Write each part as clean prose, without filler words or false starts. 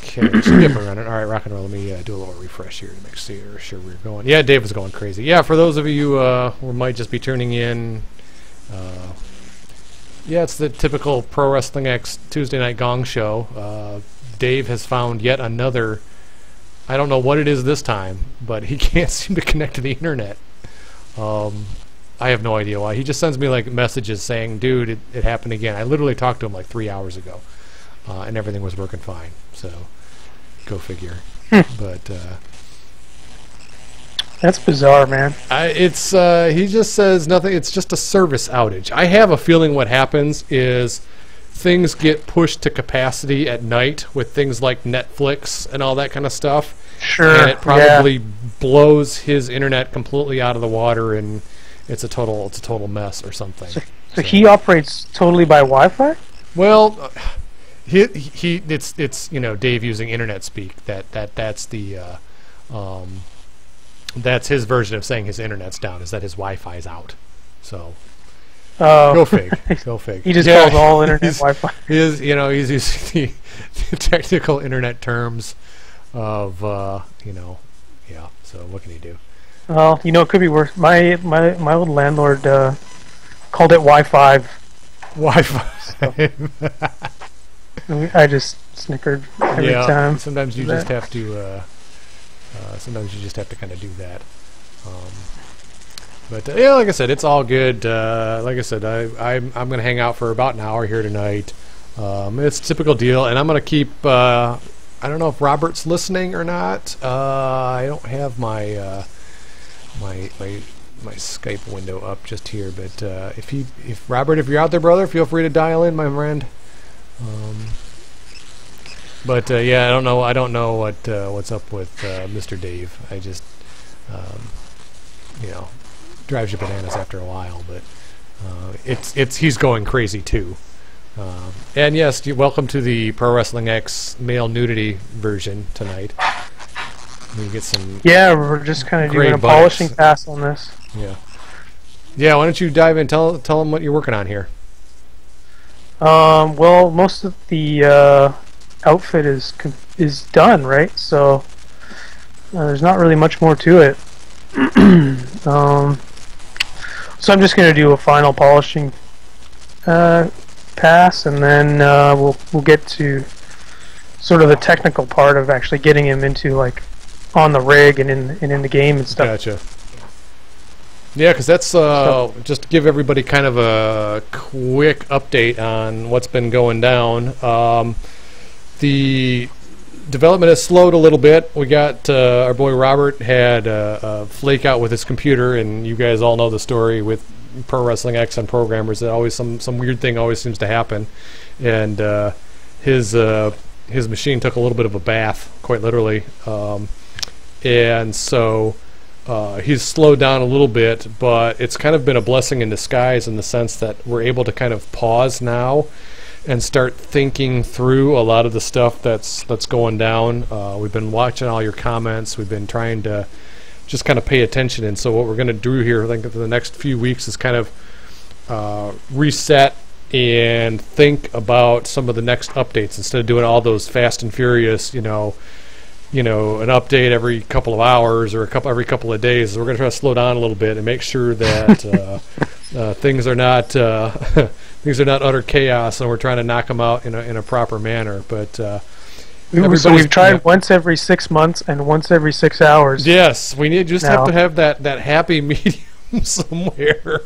Okay, so we have a running. All right, rock and roll. Let me do a little refresh here to make sure we're going. Yeah, Dave was going crazy. Yeah, for those of you who might just be tuning in, yeah, it's the typical Pro Wrestling X Tuesday Night Gong show. Dave has found yet another. I don't know what it is this time, but he can't seem to connect to the internet. I have no idea why. He just sends me like messages saying, "Dude, it happened again." I literally talked to him like 3 hours ago, and everything was working fine. So, go figure. But that's bizarre, man. It's he just says nothing. It's just a service outage. I have a feeling what happens is things get pushed to capacity at night with things like Netflix and all that kind of stuff. Sure. And it probably blows his internet completely out of the water, and it's a total mess or something. So he operates totally by Wi-Fi? Well, it's Dave using internet speak. That's that's his version of saying his internet's down. Is that his Wi-Fi's out? So. Go fig. Go fig. He just calls all internet Wi-Fi. He's using the technical internet terms of yeah. So what can he do? Well, it could be worse. My old landlord called it Wi-Fi. Wi-Fi. So I just snickered every time. Sometimes you just have to. Sometimes you just have to kind of do that. But yeah, like I said, it's all good. Like I said, I'm going to hang out for about an hour here tonight. It's a typical deal, and I'm going to keep. I don't know if Robert's listening or not. I don't have my my Skype window up just here, but if Robert, if you're out there, brother, feel free to dial in, my friend. But yeah, I don't know what's up with Mr. Dave. I just drives you bananas after a while, but he's going crazy too. And yes, welcome to the Pro Wrestling X male nudity version tonight. We get some. Yeah, we're just kind of doing a polishing pass on this. Yeah. Yeah. Why don't you dive in? Tell them what you're working on here. Well, most of the outfit is done, right? So there's not really much more to it. So I'm just going to do a final polishing pass, and then we'll get to sort of the technical part of actually getting him into like on the rig and in the game and stuff. Gotcha. Yeah, because that's just to give everybody kind of a quick update on what's been going down. The development has slowed a little bit. We got our boy Robert had a flake out with his computer, and you guys all know the story with Pro Wrestling X and programmers. That always some weird thing always seems to happen, and his machine took a little bit of a bath, quite literally, and so he's slowed down a little bit. But it's kind of been a blessing in disguise in the sense that we're able to kind of pause now and start thinking through a lot of the stuff that's going down. We've been watching all your comments. We've been trying to just kind of pay attention. And so what we're going to do here, I think, for the next few weeks is kind of reset and think about some of the next updates instead of doing all those fast and furious, an update every couple of hours or every couple of days. We're going to try to slow down a little bit and make sure that things are not utter chaos, and we're trying to knock them out in a proper manner. But so we've tried once every 6 months and once every 6 hours. Yes, we have to have that happy medium somewhere.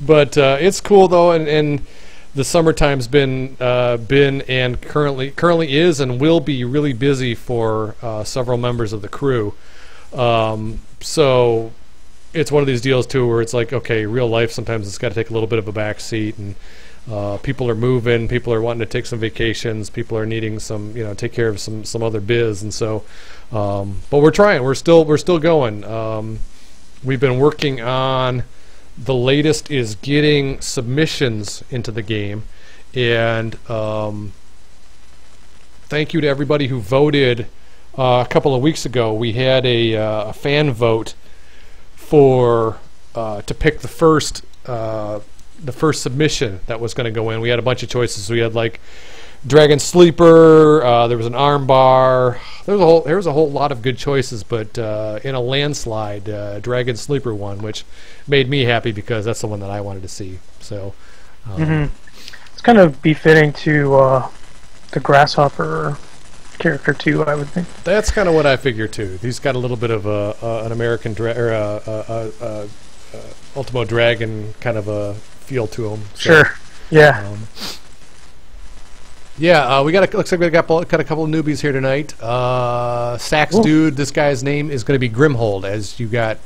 But it's cool though, and the summertime's been and currently is and will be really busy for several members of the crew. So it's one of these deals too where it's like, okay, real life sometimes it's got to take a little bit of a back seat, and people are moving, people are wanting to take some vacations, people are needing some, take care of some other biz, and so but we're trying, we're still going. We've been working on the latest is getting submissions into the game, and thank you to everybody who voted a couple of weeks ago. We had a fan vote for to pick the first submission that was going to go in. We had a bunch of choices. We had like Dragon Sleeper. There was an arm bar. There was a whole lot of good choices, but in a landslide, Dragon Sleeper won, which made me happy because that's the one that I wanted to see. So it's kind of befitting to the Grasshopper character too, I would think. That's kind of what I figured too. He's got a little bit of an American Ultimo Dragon kind of a feel to him. So, sure. Yeah. Looks like we got a couple of newbies here tonight. Sax Dude, this guy's name is going to be Grimhold, as you got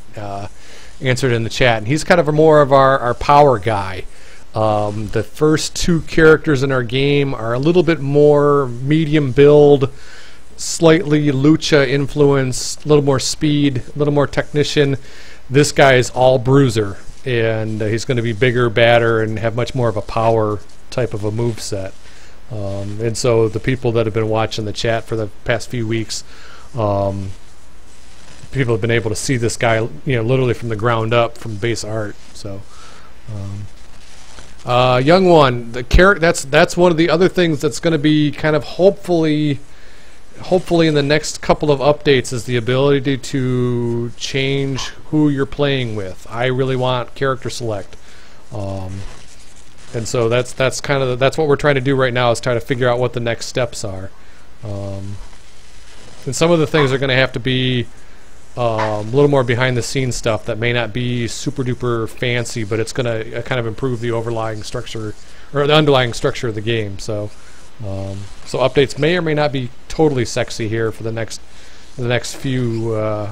answered in the chat, and he's kind of more of our power guy. The first two characters in our game are a little bit more medium build, slightly lucha influence, a little more speed, a little more technician. This guy is all bruiser, and he's going to be bigger, badder, and have much more of a power type of a move set. And so the people that have been watching the chat for the past few weeks, people have been able to see this guy, literally from the ground up, from base art. So, young one, the that's one of the other things that's going to be kind of hopefully in the next couple of updates is the ability to change who you're playing with. I really want character select. And so that's what we're trying to do right now, is try to figure out what the next steps are. And some of the things are going to have to be a little more behind the scenes stuff that may not be super duper fancy, but it's going to kind of improve the overlying structure or the underlying structure of the game. So updates may or may not be totally sexy here for the next few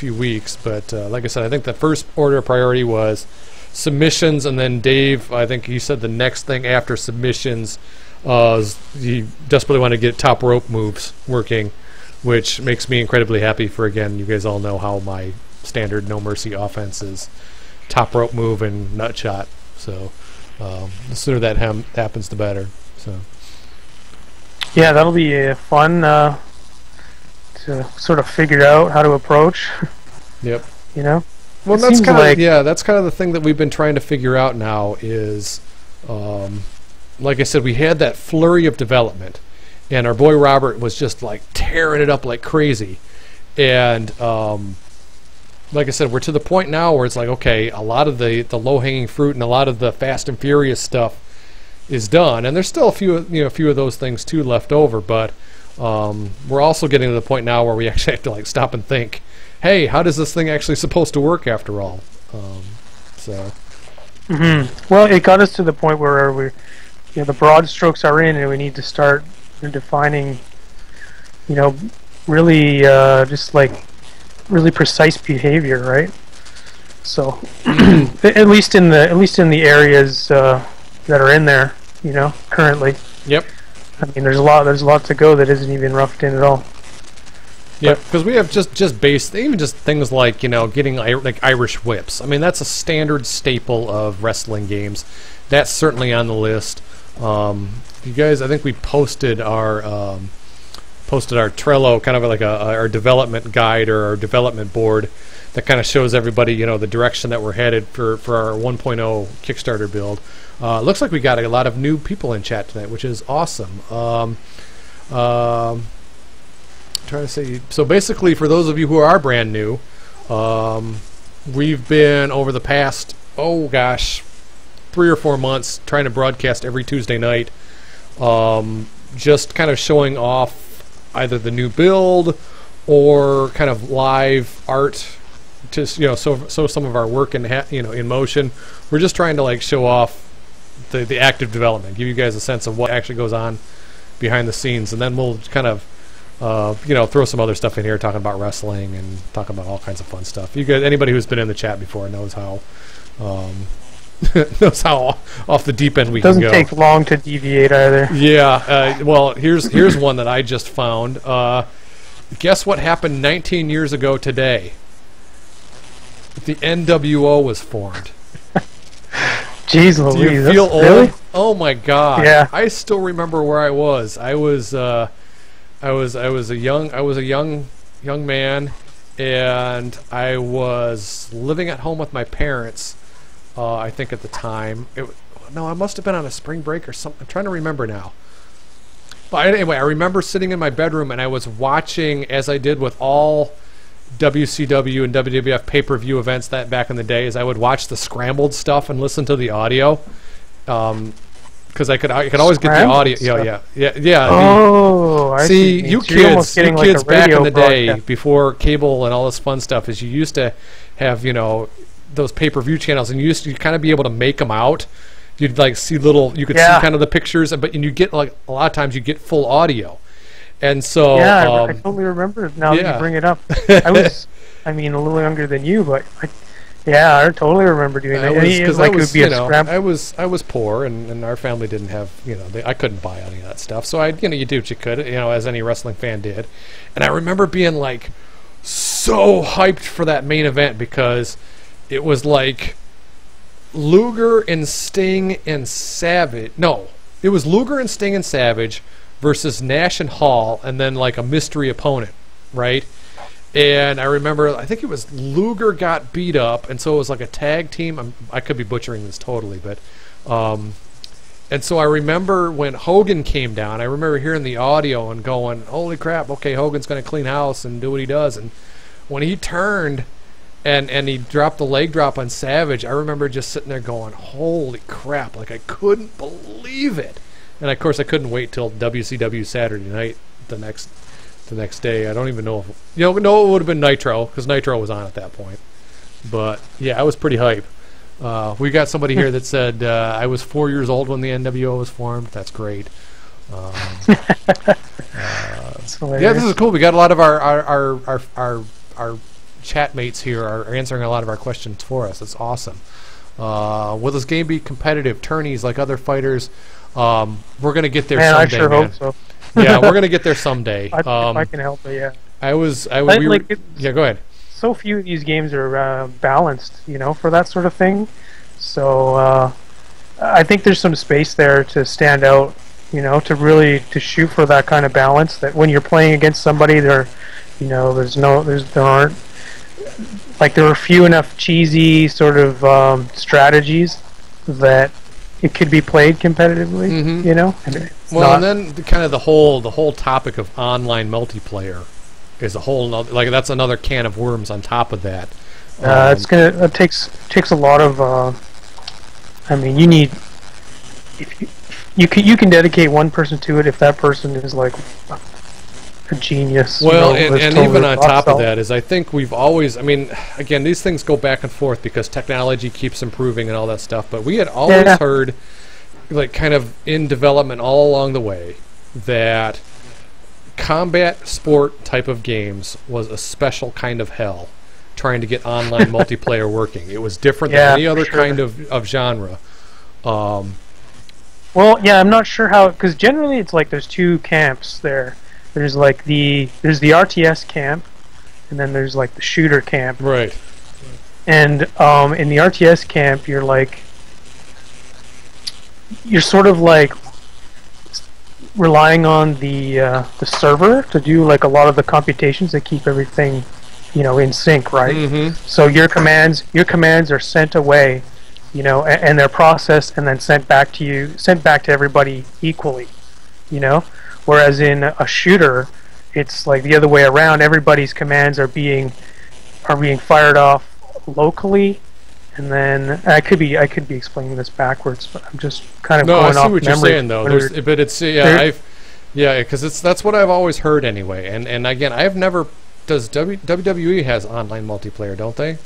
weeks. But like I said, I think the first order of priority was submissions, and then Dave, I think he said the next thing after submissions, he desperately want to get top rope moves working, which makes me incredibly happy. For again, you guys all know how my standard No Mercy offense is top rope move and nut shot. So the sooner that happens, the better. So yeah, that'll be fun to sort of figure out how to approach. Yep. Well, that's kind of the thing that we've been trying to figure out now is, like I said, we had that flurry of development, and our boy Robert was just like tearing it up like crazy, and like I said, we're to the point now where it's like, okay, a lot of the low-hanging fruit and a lot of the Fast and Furious stuff is done, and there's still a few of those things too left over, but we're also getting to the point now where we actually have to like stop and think, hey, how does this thing actually supposed to work after all? Well, it got us to the point where we, the broad strokes are in, and we need to start defining, really just like really precise behavior, right? So, at least in the areas that are in there, currently. Yep. I mean, there's a lot to go that isn't even roughed in at all. Yeah, because we have just base, even just things like getting like Irish whips. I mean, that's a standard staple of wrestling games. That's certainly on the list. You guys, I think we posted our Trello, kind of like our development guide or our development board that kind of shows everybody the direction that we're headed for our 1.0 Kickstarter build. Looks like we got a lot of new people in chat tonight, which is awesome. Trying to say, so basically, for those of you who are brand new, we've been over the past 3 or 4 months trying to broadcast every Tuesday night, just kind of showing off either the new build or kind of live art, to so some of our work in motion. We're just trying to like show off the active development, give you guys a sense of what actually goes on behind the scenes, and then we'll kind of throw some other stuff in here, talking about wrestling and talking about all kinds of fun stuff. You guys, anybody who's been in the chat before knows how off the deep end we can go. Doesn't take long to deviate either. Yeah. Well, here's one that I just found. Guess what happened 19 years ago today? The NWO was formed. Jeez Louise. Do you feel old? Really? Oh my God. Yeah. I still remember where I was. I was a young man, and I was living at home with my parents. I think at the time, I must have been on a spring break or something. I'm trying to remember now. But anyway, I remember sitting in my bedroom and I was watching, as I did with all WCW and WWF pay-per-view events that back in the day, is I would watch the scrambled stuff and listen to the audio. Because I could always get the audio. Yeah. Oh, I see. You So you're almost kids getting like a back in radio the day, broadcast. before cable and all this fun stuff, is you used to have those pay-per-view channels, and you used to kind of be able to make them out. You'd like see you could see Yeah. kind of the pictures, and you get like a lot of times you get full audio, and so Yeah, I totally remember it now that yeah. you bring it up. I was, I mean, a little younger than you, but I totally remember doing that. Because Like it would be a scramble. I was poor, and our family didn't have, I couldn't buy any of that stuff. So you do what you could, as any wrestling fan did. And I remember being like so hyped for that main event because it was like Luger and Sting and Savage. No, it was Luger and Sting and Savage versus Nash and Hall, and then like a mystery opponent, right? And I remember, I think it was Luger got beat up, and so it was like a tag team. I could be butchering this totally, but and so I remember when Hogan came down, I remember hearing the audio and going, "Holy crap! Okay, Hogan's going to clean house and do what he does." And when he turned and he dropped the leg drop on Savage, I remember just sitting there going, "Holy crap!" Like I couldn't believe it. And of course, I couldn't wait till WCW Saturday night the next day. I don't even know if no, it would have been Nitro because Nitro was on at that point. But yeah, I was pretty hype. We got somebody here that said I was 4 years old when the NWO was formed. That's great. It's Yeah, this is cool. We got a lot of our chat mates here are answering a lot of our questions for us. It's awesome. Will this game be competitive, tourneys like other fighters? We're gonna get there Man, someday, I sure man. hope so. Yeah, we're gonna get there someday. If I can help it, yeah. Yeah, go ahead. So few of these games are balanced, for that sort of thing. So I think there's some space there to stand out, to shoot for that kind of balance. That when you're playing against somebody, there aren't like there are few enough cheesy sort of strategies that it could be played competitively. And it's Well, not- and then kind of the whole topic of online multiplayer is a whole nother, like that's another can of worms on top of that. it takes a lot of. I mean, you need you can dedicate one person to it if that person is like a genius. Well, that's and totally even on top of upsell. that is I think we've always, I mean, again, these things go back and forth because technology keeps improving and all that stuff, but we had always Yeah. heard, like kind of in development all along the way, that combat sport type of games was a special kind of hell trying to get online multiplayer working. It was different Yeah, than any other for sure. kind of genre. Well, yeah, I'm not sure how, because generally it's like there's two camps there. There's like there's the RTS camp, and then there's like the shooter camp. Right. And in the RTS camp, you're sort of like relying on the server to do like a lot of the computations that keep everything, in sync, right? Mm-hmm. So your commands are sent away, and they're processed and then sent back to everybody equally, Whereas in a shooter, it's like the other way around. Everybody's commands are being fired off locally, and then I could be explaining this backwards, but I'm just kind of No, I going see off what you're memory. saying though. But it's because that's what I've always heard anyway. And again, I've never. Does WWE has online multiplayer? Don't they?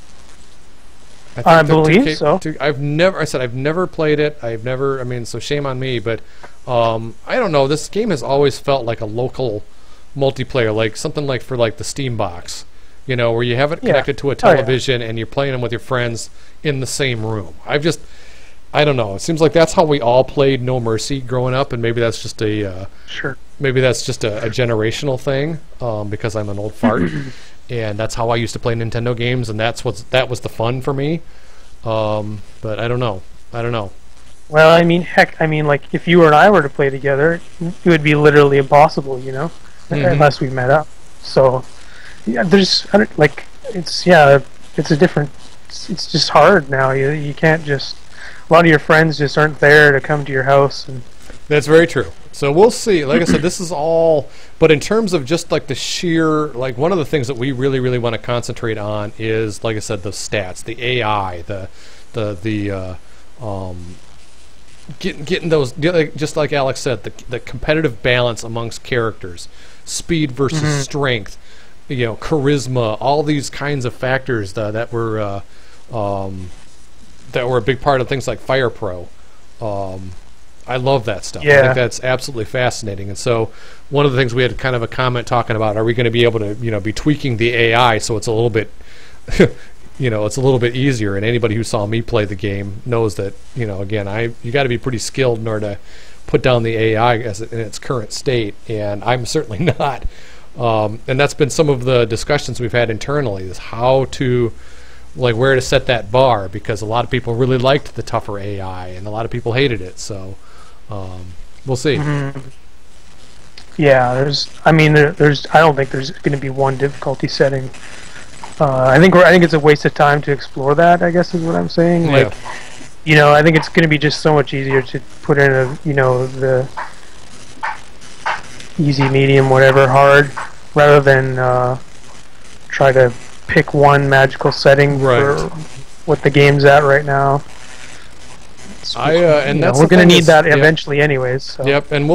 I believe so. I've never played it. I've never. I mean, so shame on me. But I don't know. This game has always felt like a local multiplayer, like something like for like the Steam box. Where you have it connected to a television and you're playing them with your friends in the same room. I don't know. It seems like that's how we all played No Mercy growing up, and maybe that's just a Sure. maybe that's just a generational thing because I'm an old fart, and that's how I used to play Nintendo games, and that was the fun for me. But I don't know. Well, I mean, heck, like if you and I were to play together, it would be literally impossible, unless we met up. So, yeah, it's just hard now. You can't just. A lot of your friends just aren't there to come to your house, and That's very true. So we'll see. Like I said, this is all. But in terms of just like the sheer, like one of the things that we really, really want to concentrate on is, like I said, the stats, the AI, getting those, just like Alex said, the competitive balance amongst characters, speed versus strength, charisma, all these kinds of factors that were a big part of things like Fire Pro. I love that stuff. I think that's absolutely fascinating. And so one of the things we had kind of a comment talking about, are we going to be able to, be tweaking the AI so it's a little bit, it's a little bit easier. And anybody who saw me play the game knows that, again, you got to be pretty skilled in order to put down the AI in its current state. And I'm certainly not. And that's been some of the discussions we've had internally, is how to, where to set that bar, because a lot of people really liked the tougher AI and a lot of people hated it. So we'll see. Yeah, there's I don't think there's going to be one difficulty setting. I think it's a waste of time to explore that, I guess is what I'm saying. I think it's going to be just so much easier to put in the easy, medium, whatever, hard, rather than try to pick one magical setting for what the game's at right now. And we're going to need that eventually, anyways. So. Yep, and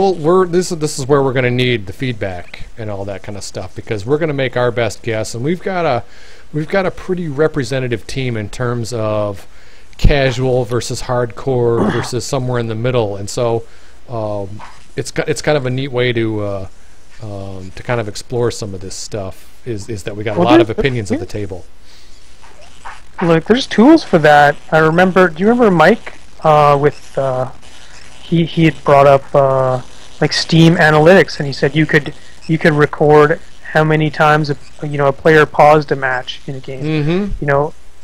this is where we're going to need the feedback and all that kind of stuff, because we're going to make our best guess, and we've got a pretty representative team in terms of casual versus hardcore versus somewhere in the middle, and so it's kind of a neat way to kind of explore some of this stuff. Is that we got a lot of opinions at the table. Look, there's tools for that. Do you remember Mike? He had brought up Steam Analytics, and he said you could record how many times a player paused a match in a game.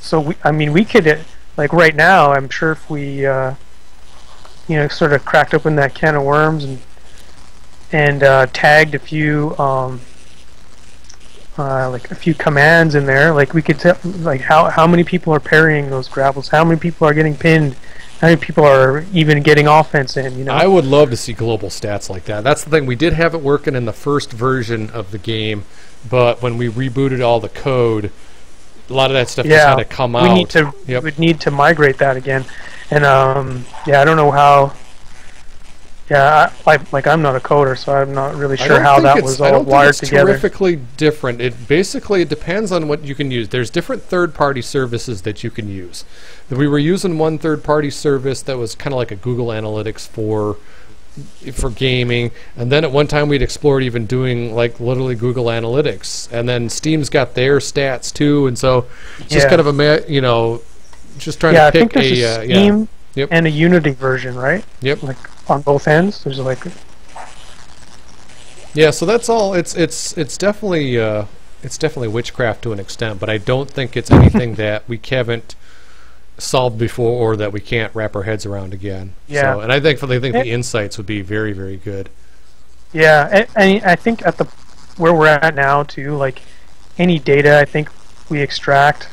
So we could right now. I'm sure if we sort of cracked open that can of worms and tagged a few a few commands in there, we could tell how many people are parrying those grapples, how many people are getting pinned, how many people are even getting offense in. I would love to see global stats like that. That's the thing. We did have it working in the first version of the game, but when we rebooted all the code, a lot of that stuff just had to come out. We would need to migrate that again, and I don't know how. Yeah, I'm not a coder, so I'm not really sure how that was all wired together. Terrifically different. It depends on what you can use. There's different third-party services that you can use. We were using one third-party service that was kind of like a Google Analytics for gaming, and then at one time we'd explored even doing literally Google Analytics, and then Steam's got their stats too, and so it's just kind of just trying to pick a Steam and a Unity version, right? Yep. On both ends, there's so that's all. It's definitely witchcraft to an extent, but I don't think it's anything that we haven't solved before or that we can't wrap our heads around again. Yeah. So, and I think the insights would be very, very good. Yeah, and I think at where we're at now too, any data I think we extract,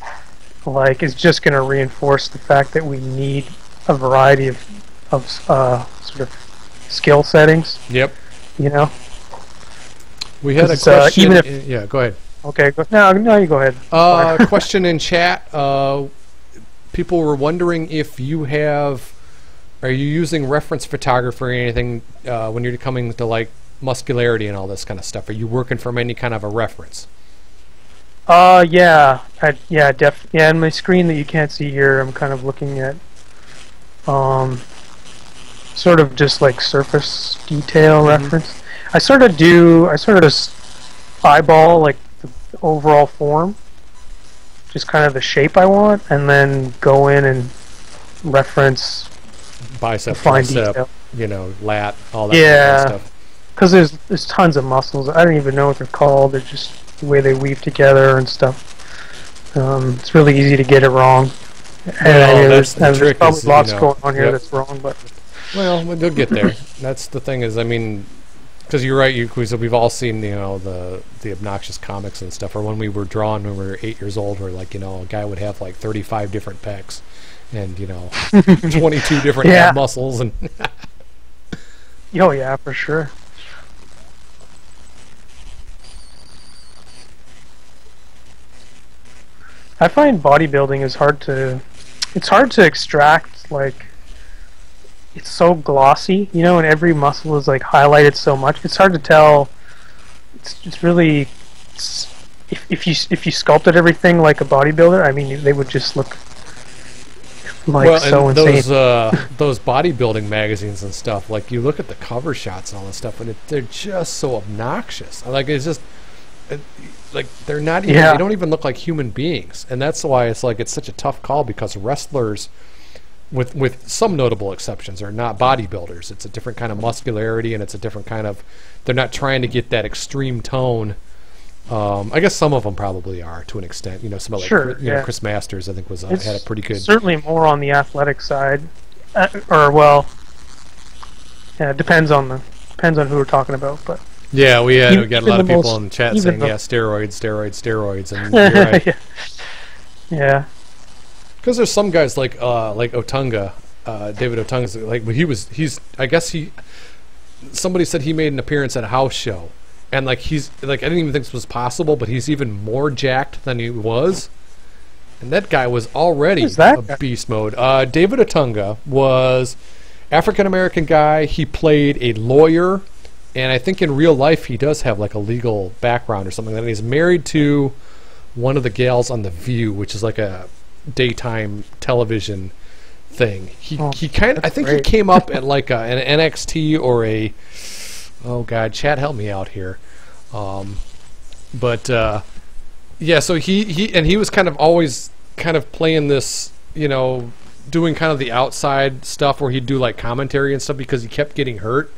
is just going to reinforce the fact that we need a variety of sort of skill settings. Yep. We had a question. Go ahead. Okay. No, you go ahead. Question in chat. People were wondering if are you using reference photography or anything when you're coming to muscularity and all this kind of stuff? Are you working from any kind of a reference? Yeah. In my screen that you can't see here, I'm kind of looking at sort of just surface detail reference. I sort of just eyeball the overall form, just kind of the shape I want, and then go in and reference bicep, tricep, lat, all that kind of stuff. Because there's tons of muscles. I don't even know what they're called. They're just the way they weave together and stuff. It's really easy to get it wrong. That's the there's trick. Probably lots going on here that's wrong, but they'll get there. That's the thing. Because you're right. We've all seen the obnoxious comics and stuff. Or when we were drawn when we were 8 years old, where a guy would have 35 different pecs and 22 different ab muscles and. Oh yeah, for sure. I find bodybuilding is hard to. It's hard to extract. Like, it's so glossy, you know, and every muscle is like highlighted so much. It's hard to tell. It's really. If you sculpted everything like a bodybuilder, I mean, they would just look like Well, so and insane. those bodybuilding magazines and stuff, like you look at the cover shots and all this stuff, and they're just so obnoxious. Like it's just it, like they're not even Yeah. they don't even look like human beings, and that's why it's like it's such a tough call because wrestlers, with some notable exceptions, are not bodybuilders. It's a different kind of muscularity, and it's a different kind of. They're not trying to get that extreme tone. I guess some of them probably are to an extent. You know, some of like Sure, you know yeah. Chris Masters, I think had a pretty good. Certainly more on the athletic side, or well, yeah, it depends on who we're talking about, but Yeah, we got a lot even of the people most- in the chat even saying, the- yeah, steroids, and you're right. yeah. Yeah. Because there's some guys like Otunga, David Otunga's like he's I guess somebody said he made an appearance at a house show, and like he's like I didn't even think this was possible, but he's even more jacked than he was, and that guy was already Who's that a guy? beast mode. David Otunga was African American guy. He played a lawyer, and I think in real life he does have like a legal background or something. And he's married to one of the gals on The View, which is like a daytime television thing. He Oh, kind of I that's think great. he came up at like an NXT or a oh god, chat help me out here. But yeah, so he was kind of always kind of playing this, you know, doing kind of the outside stuff where he'd do like commentary and stuff because he kept getting hurt.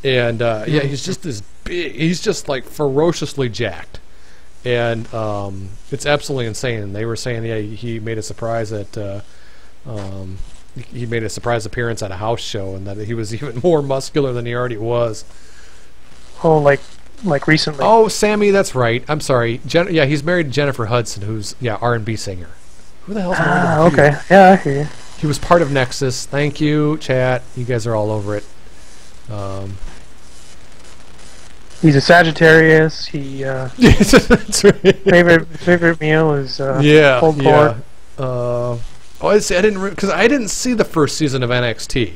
And yeah, he's just this big. He's just like ferociously jacked, and it's absolutely insane. They were saying, yeah, he made a surprise he made a surprise appearance at a house show, and that he was even more muscular than he already was. Oh, like recently. Oh, Sammy, that's right. I'm sorry. Yeah, he's married to Jennifer Hudson, who's R&B singer. Who the hell's married to The View? Okay. Yeah, I hear you. He was part of Nexus. Thank you, chat. You guys are all over it. He's a Sagittarius. He That's right. favorite meal is Yeah, pulled yeah. pork. I see. I didn't because I didn't see the first season of NXT,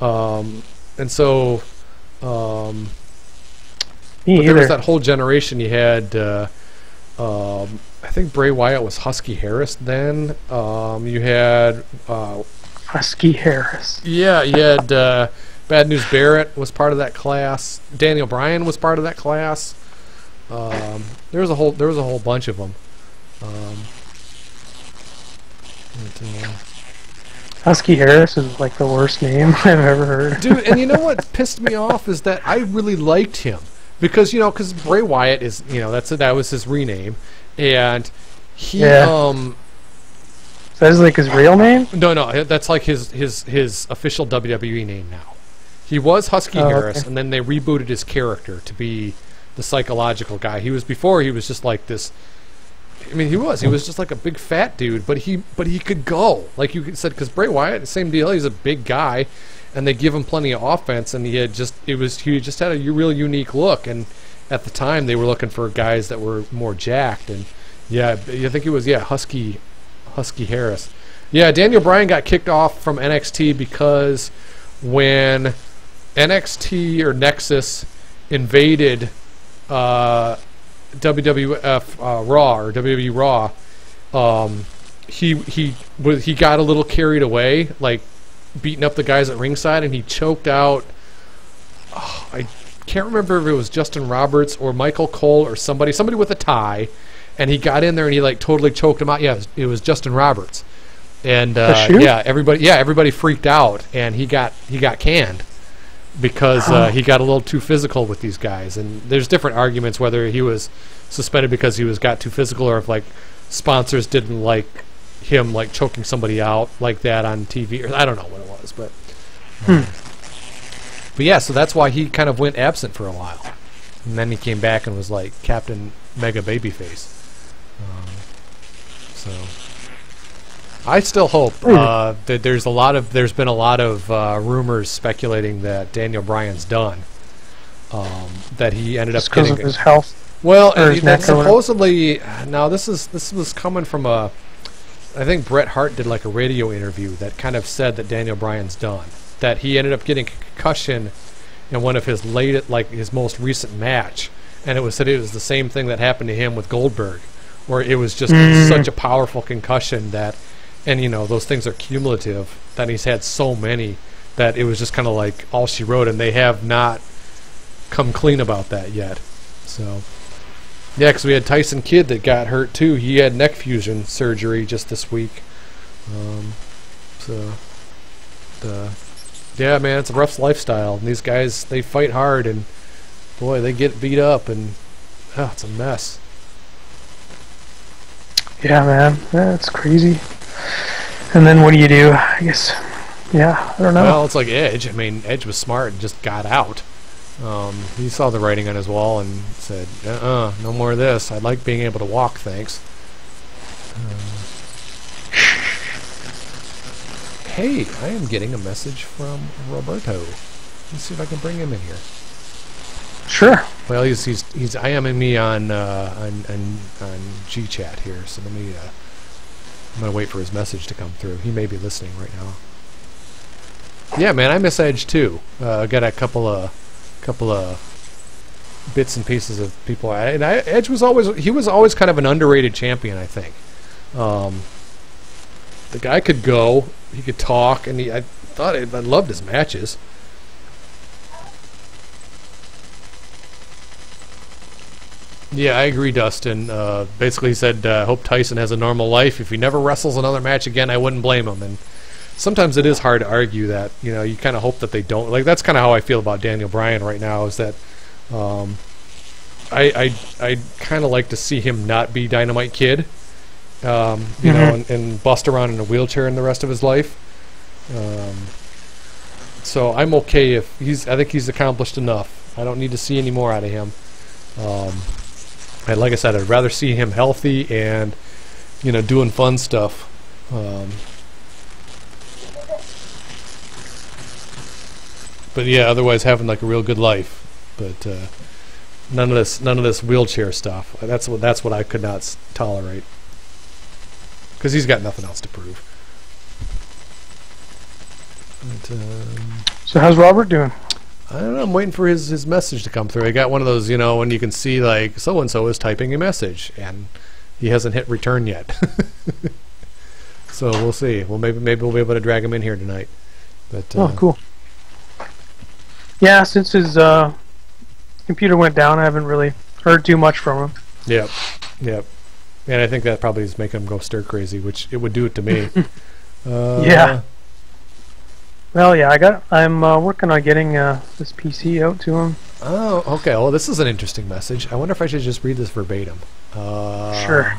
and so Me but there was either. that whole generation. You had I think Bray Wyatt was Husky Harris then. You had Husky Harris. yeah, you had Bad News Barrett was part of that class. Daniel Bryan was part of that class. There was a whole bunch of them. Husky Harris is like the worst name I've ever heard. Dude, and you know what pissed me off is that I really liked him because because Bray Wyatt is that was his rename, and he Yeah. So that's like his real name? no that's like his official WWE name now. He was Husky Oh, Harris, okay. and then they rebooted his character to be the psychological guy. He was just like this. I mean, he was just like a big fat dude, but he could go, like you said, because Bray Wyatt, same deal. He's a big guy, and they give him plenty of offense, and he just had a real unique look. And at the time, they were looking for guys that were more jacked, and yeah, I think it was Husky Harris. Yeah, Daniel Bryan got kicked off from NXT because when NXT or Nexus invaded WWF Raw or WWE Raw, he got a little carried away, like beating up the guys at ringside, and he choked out. I can't remember if it was Justin Roberts or Michael Cole or somebody with a tie, and he got in there and he like totally choked him out. Yeah, it was Justin Roberts, and shoot? everybody freaked out, and he got canned because he got a little too physical with these guys. And there's different arguments whether he was suspended because he got too physical, or if like sponsors didn't like him like choking somebody out like that on TV, or I don't know what it was, but but yeah, so that's why he kind of went absent for a while, and then he came back and was like Captain Mega Babyface. So I still hope that there's been a lot of rumors speculating that Daniel Bryan's done. That he ended up Just because getting of his health. well, or his that neck or whatever. supposedly now this was coming from a. I think Bret Hart did like a radio interview that kind of said that Daniel Bryan's done. That he ended up getting a concussion in one of his his most recent match, and it was said it was the same thing that happened to him with Goldberg, where it was just such a powerful concussion that, and those things are cumulative. That he's had so many that it was just kind of like all she wrote, and they have not come clean about that yet. So. Yeah, because we had Tyson Kidd that got hurt too. He had neck fusion surgery just this week. Yeah, man, it's a rough lifestyle. And these guys, they fight hard, and boy, they get beat up, and it's a mess. Yeah, man, that's crazy. And then what do you do? I guess, I don't know. Well, it's like Edge. I mean, Edge was smart and just got out. He saw the writing on his wall and said, no more of this. I'd like being able to walk, thanks. Hey, I am getting a message from Roberto. Let's see if I can bring him in here. Sure. Well, he's IMing me on GChat here, so let me. I'm gonna wait for his message to come through. He may be listening right now. Yeah, man, I miss Edge too. I got a couple of bits and pieces of people. Edge was always kind of an underrated champion, I think. The guy could go, he could talk, and I loved his matches. Yeah, I agree, Dustin. Basically, he said, hope Tyson has a normal life. If he never wrestles another match again, I wouldn't blame him. And sometimes it is hard to argue that. You kind of hope that they don't. Like, that's kind of how I feel about Daniel Bryan right now, is that I kind of like to see him not be Dynamite Kid, and bust around in a wheelchair in the rest of his life. So I'm okay if I think he's accomplished enough. I don't need to see any more out of him. And like I said, I'd rather see him healthy and, doing fun stuff. But yeah, otherwise having like a real good life. But none of this wheelchair stuff. That's what I could not tolerate. Because he's got nothing else to prove. But, so how's Robert doing? I don't know. I'm waiting for his message to come through. I got one of those, when you can see like so and so is typing a message and he hasn't hit return yet. So we'll see. Well, maybe we'll be able to drag him in here tonight. But cool. Yeah, since his computer went down, I haven't really heard too much from him. Yep. And I think that probably is making him go stir crazy, which it would do it to me. Yeah. Well, yeah, I'm working on getting this PC out to him. Oh, okay. Well, this is an interesting message. I wonder if I should just read this verbatim. Sure.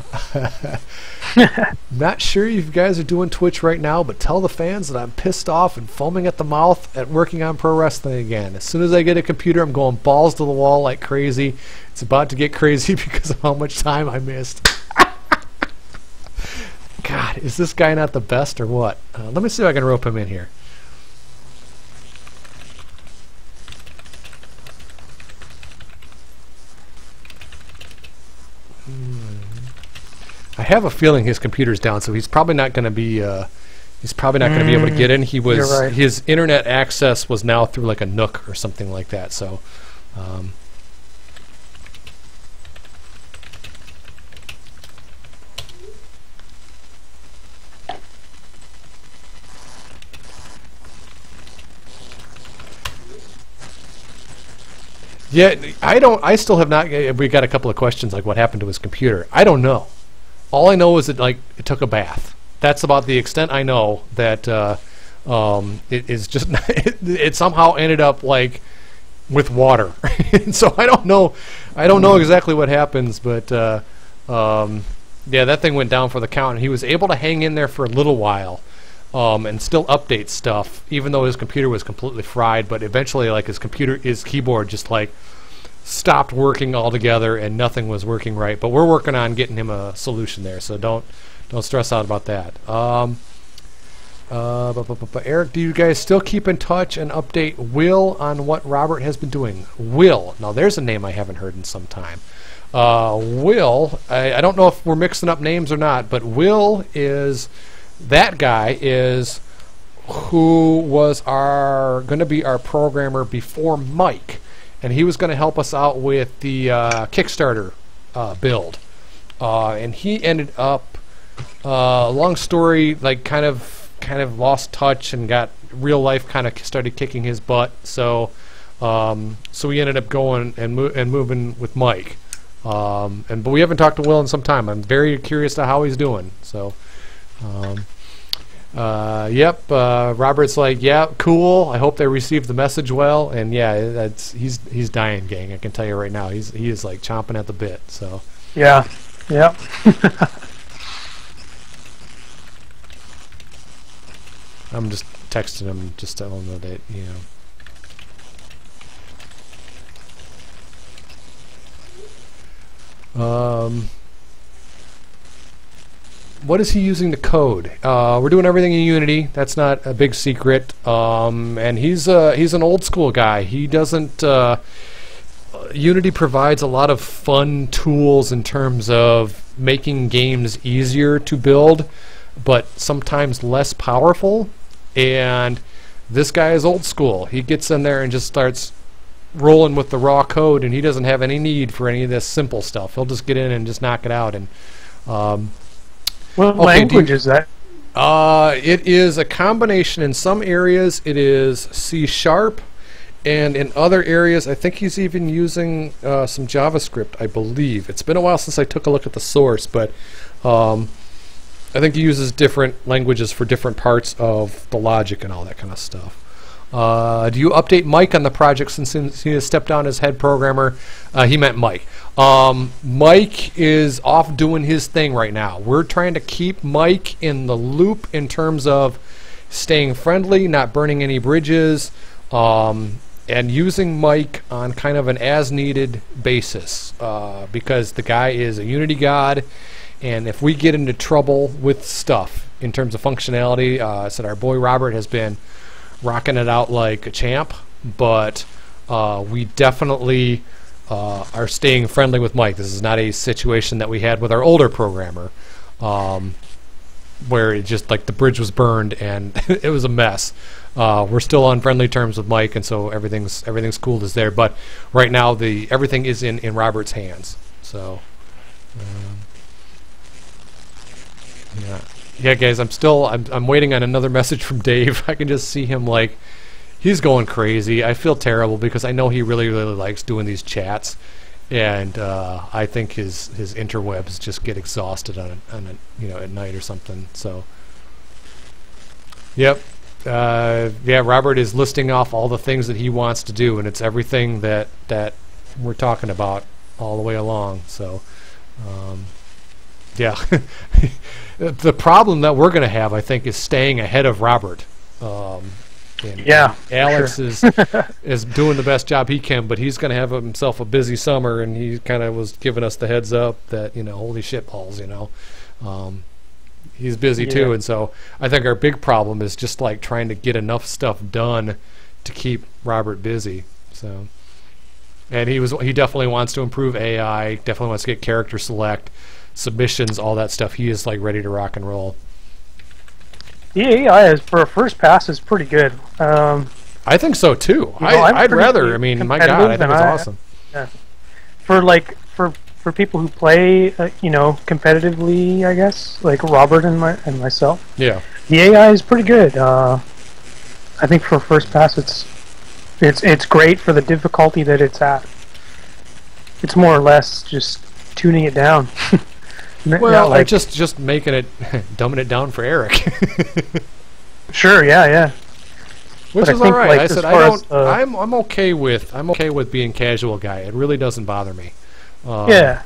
Not sure if you guys are doing Twitch right now, but tell the fans that I'm pissed off and foaming at the mouth at working on pro wrestling again. As soon as I get a computer, I'm going balls to the wall like crazy. It's about to get crazy because of how much time I missed. God, is this guy not the best or what? Let me see if I can rope him in here. I have a feeling his computer's down, so he's probably not going to be. He's probably not going to be able to get in. You're right. His internet access was now through like a Nook or something like that. So, yeah, I still have not. We got a couple of questions like what happened to his computer. I don't know. All I know is that it took a bath. That's about the extent I know. That it is just it somehow ended up like with water. And so I don't know exactly what happens, but yeah, that thing went down for the count, and he was able to hang in there for a little while and still update stuff, even though his computer was completely fried. But eventually, like his keyboard just like stopped working altogether and nothing was working right. But we're working on getting him a solution there, so don't stress out about that. But Eric, do you guys still keep in touch and update Will on what Robert has been doing? Will. Now, there's a name I haven't heard in some time. Will, I don't know if we're mixing up names or not, but Will is, that guy is who was going to be our programmer before Mike. And he was going to help us out with the Kickstarter build. And he ended up, long story, like kind of lost touch and got real life kind of started kicking his butt. So we ended up going and moving with Mike. But we haven't talked to Will in some time. I'm very curious to how he's doing. So, yep. Robert's like, yeah, cool. I hope they received the message well. And yeah, he's dying, gang. I can tell you right now. He is like chomping at the bit. So. Yeah. Yep. I'm just texting him, just telling him that, you know. What is he using to code? We're doing everything in Unity. That's not a big secret. And he's an old school guy. He doesn't. Unity provides a lot of fun tools in terms of making games easier to build, but sometimes less powerful. And this guy is old school. He gets in there and just starts rolling with the raw code, and he doesn't have any need for any of this simple stuff. He'll just get in and just knock it out. And what language is that? It is a combination. In some areas it is C#, and in other areas I think he's even using some JavaScript, I believe. It's been a while since I took a look at the source, but I think he uses different languages for different parts of the logic and all that kind of stuff. Do you update Mike on the project since he has stepped down as head programmer? He meant Mike. Mike is off doing his thing right now. We're trying to keep Mike in the loop in terms of staying friendly, not burning any bridges, and using Mike on kind of an as-needed basis, because the guy is a Unity god. And if we get into trouble with stuff in terms of functionality, I said our boy Robert has been rocking it out like a champ, but we definitely are staying friendly with Mike. This is not a situation that we had with our older programmer, where it just like the bridge was burned and it was a mess. We're still on friendly terms with Mike, and so everything's cool as there. But right now, everything is in Robert's hands. So. Yeah, guys, I'm waiting on another message from Dave. I can just see him like he's going crazy. I feel terrible because I know he really likes doing these chats, and I think his interwebs just get exhausted on at night or something. So, yep, yeah. Robert is listing off all the things that he wants to do, and it's everything that we're talking about all the way along. So, yeah. The problem that we're going to have, I think, is staying ahead of Robert. Yeah, Alex sure. is doing the best job he can, but he's going to have himself a busy summer, and he kind of was giving us the heads up that, holy shit balls, he's busy too, and so I think our big problem is just like trying to get enough stuff done to keep Robert busy. So, and he definitely wants to improve AI, definitely wants to get character select, submissions, all that stuff. He is like ready to rock and roll. The AI for a first pass is pretty good. I think so too. I'd rather. I mean, my God, I think it's awesome. Yeah. For people who play, competitively, I guess, like Robert and myself. Yeah. The AI is pretty good. I think for first pass, it's great for the difficulty that it's at. It's more or less just tuning it down. Well, like just making it, dumbing it down for Eric. Sure, yeah. Which is all right. Like, I said I'm okay with being casual guy. It really doesn't bother me. Yeah.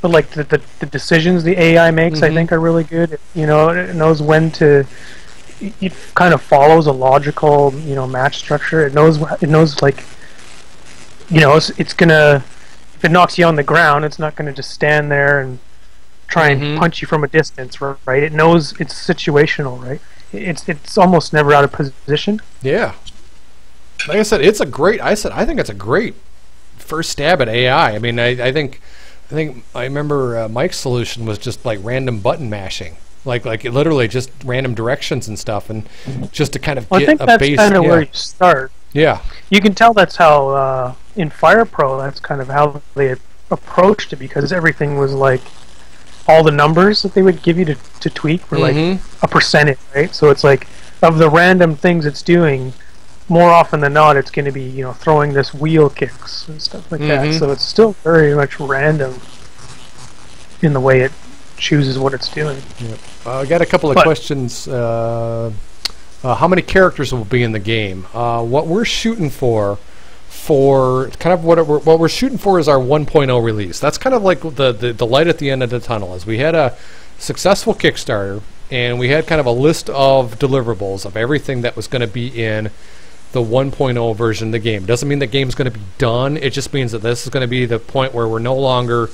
But like the decisions the AI makes, I think, are really good. It knows when to. It kind of follows a logical, match structure. It knows like you know, it's gonna, if it knocks you on the ground, it's not gonna just stand there and try and punch you from a distance, right? It knows it's situational, right? It's almost never out of position. Yeah. Like I said, it's a great. I think it's a great first stab at AI. I mean, I think I remember Mike's solution was just like random button mashing, like it literally just random directions and stuff, and just to kind of well, get I think a that's base. kind of where you start. Yeah. You can tell that's how in Fire Pro, that's kind of how they approached it, because everything was like all the numbers that they would give you to tweak were like a percentage, right? So it's like of the random things it's doing, more often than not, it's going to be, you know, throwing this wheel kicks and stuff like that. So it's still very much random in the way it chooses what it's doing. Yep. I got a couple of questions. How many characters will be in the game? What we're shooting for kind of what we're shooting for is our 1.0 release. That's kind of like the light at the end of the tunnel. Is we had a successful Kickstarter, and we had kind of a list of deliverables of everything that was going to be in the 1.0 version of the game. Doesn't mean the game's going to be done. It just means that this is going to be the point where we're no longer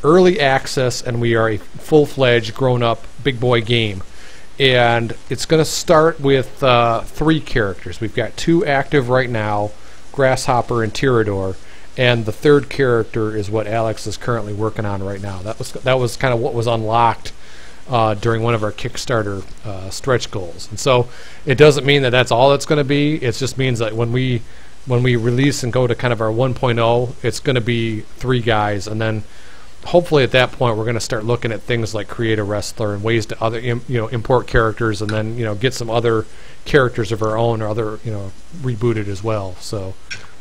early access and we are a full-fledged, grown-up, big boy game. And it's going to start with 3 characters. We've got 2 active right now, Grasshopper and Tirador, and the 3rd character is what Alex is currently working on right now. That was kind of what was unlocked during one of our Kickstarter stretch goals. And so it doesn't mean that that's all it's going to be. It just means that when we release and go to kind of our 1.0, it's going to be 3 guys, and then hopefully at that point we're going to start looking at things like create a wrestler and ways to import characters, and then get some other characters of our own or other rebooted as well. So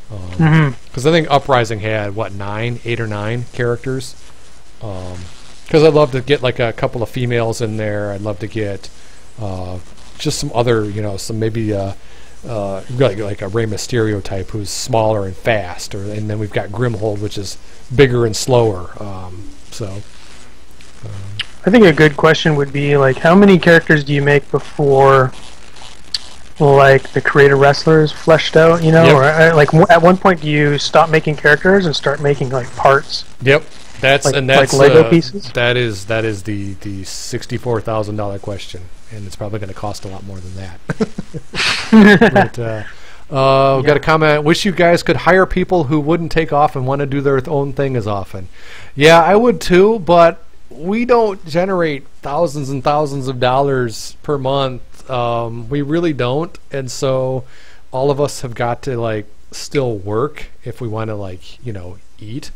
because I think Uprising had 8 or 9 characters. Because I'd love to get like a couple of females in there. I'd love to get just some other, some maybe like a Rey Mysterio type who's smaller and fast, and then we've got Grimhold, which is bigger and slower. I think a good question would be like, how many characters do you make before like the creator wrestler is fleshed out? Yep. Or like at one point do you stop making characters and start making like parts? Yep. That's like Lego pieces. That is the $64,000 question, and it's probably going to cost a lot more than that. But we've got a comment. Wish you guys could hire people who wouldn't take off and want to do their own thing as often. Yeah, I would too, but we don't generate thousands and thousands of dollars per month. We really don't, and so all of us have got to like still work if we want to eat.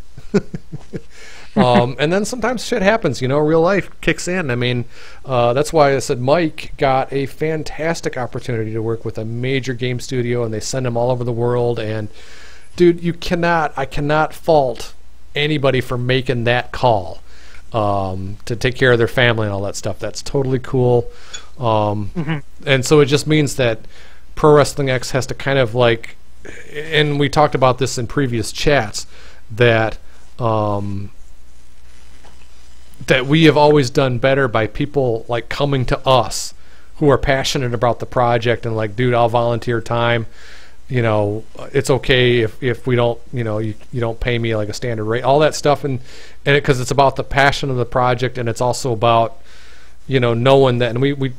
And then sometimes shit happens, real life kicks in. I mean, that's why I said Mike got a fantastic opportunity to work with a major game studio, and they send him all over the world. And dude, I cannot fault anybody for making that call to take care of their family and all that stuff. That's totally cool. And so it just means that Pro Wrestling X has to kind of like, and we talked about this in previous chats, that that we have always done better by people like coming to us who are passionate about the project and like, dude, I'll volunteer time. It's okay if we don't, you don't pay me like a standard rate, all that stuff, and because it's about the passion of the project, and it's also about knowing that, and we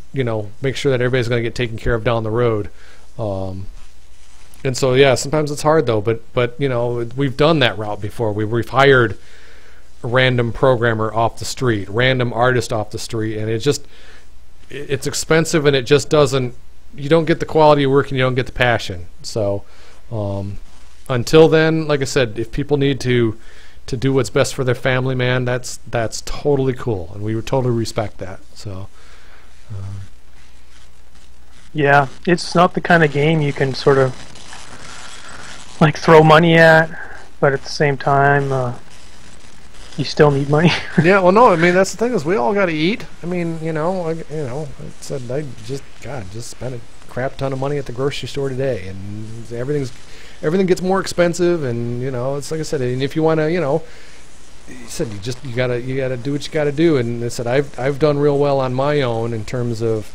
make sure that everybody's going to get taken care of down the road. And so yeah, sometimes it's hard though, but we've done that route before. We've hired a random programmer off the street, random artist off the street, and it's expensive, and it just doesn't. You don't get the quality of work, and you don't get the passion. So until then, like I said, if people need to do what's best for their family, man, that's totally cool, and we would totally respect that. So yeah, it's not the kind of game you can sort of like throw money at, but at the same time you still need money. Yeah, well, no, I mean, that's the thing, is we all got to eat. I mean, I said I just spent a crap ton of money at the grocery store today, and everything gets more expensive, and it's like I said, and if you want to, you said you gotta do what you gotta do, and I said I've done real well on my own in terms of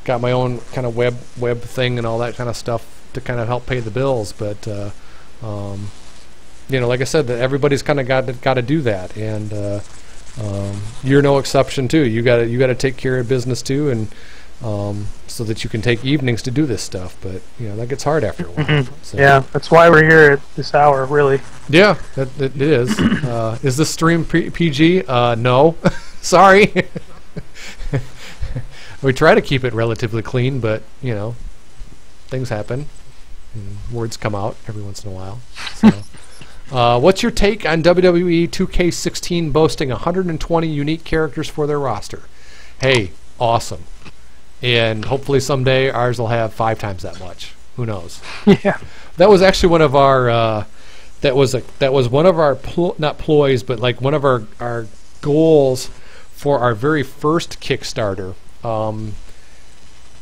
got my own kind of web thing and all that kind of stuff to kind of help pay the bills, but like I said, that everybody's kind of got to do that, and you're no exception too. You got to take care of business too, and so that you can take evenings to do this stuff. But that gets hard after a while. So. Yeah, that's why we're here at this hour, really. Yeah, it is. Is this stream PG? No, sorry. We try to keep it relatively clean, but things happen. And words come out every once in a while. So. What's your take on WWE 2K16 boasting 120 unique characters for their roster? Hey, awesome. And hopefully someday ours will have 5 times that much. Who knows? Yeah. That was actually one of our that was one of our not ploys, but like one of our goals for our very first Kickstarter.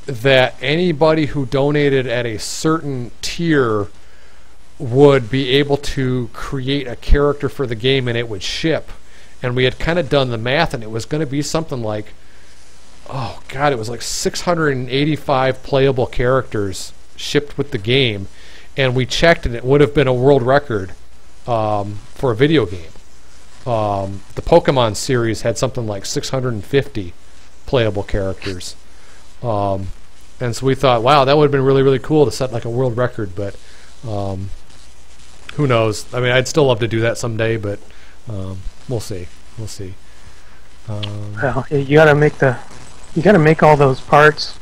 That anybody who donated at a certain tier would be able to create a character for the game, and it would ship. And we had kind of done the math, and it was going to be something like, oh god, it was like 685 playable characters shipped with the game, and we checked, and it would have been a world record for a video game. The Pokemon series had something like 650 playable characters, and so we thought, wow, that would have been really, really cool to set like a world record. But who knows? I mean, I'd still love to do that someday, but we'll see. Well, you gotta make all those parts.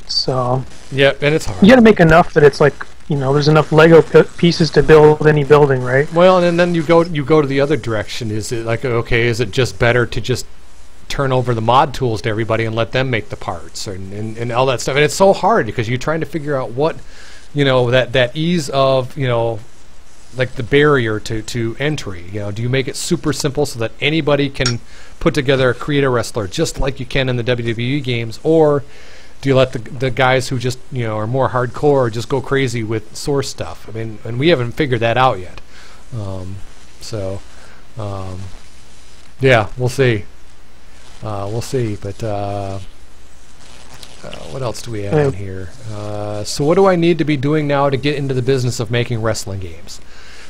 So yeah, and it's hard. You gotta make enough that it's like, there's enough Lego pieces to build any building, right? Well, and then you go to the other direction. Is it like, okay, is it just better to just turn over the mod tools to everybody and let them make the parts and all that stuff? And it's so hard because you're trying to figure out what, that ease of, like the barrier to entry. Do you make it super simple so that anybody can put together, create a wrestler just like you can in the WWE games, or do you let the guys who just are more hardcore just go crazy with source stuff? I mean, and we haven't figured that out yet. Yeah, we'll see. But what else do we have in here? So what do I need to be doing now to get into the business of making wrestling games?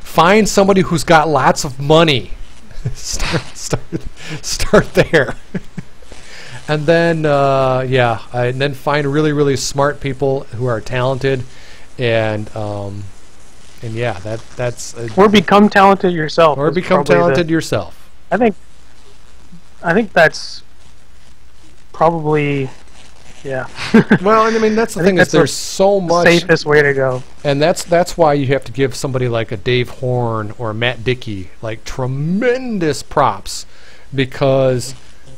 Find somebody who's got lots of money. start there. And then and then find really, really smart people who are talented, and yeah, that's or become talented yourself. Or become talented yourself. I think that's probably, yeah. Well, and I mean that's the thing, is there's so much safest way to go, and that's why you have to give somebody like a Dave Horn or Matt Dickey like tremendous props, because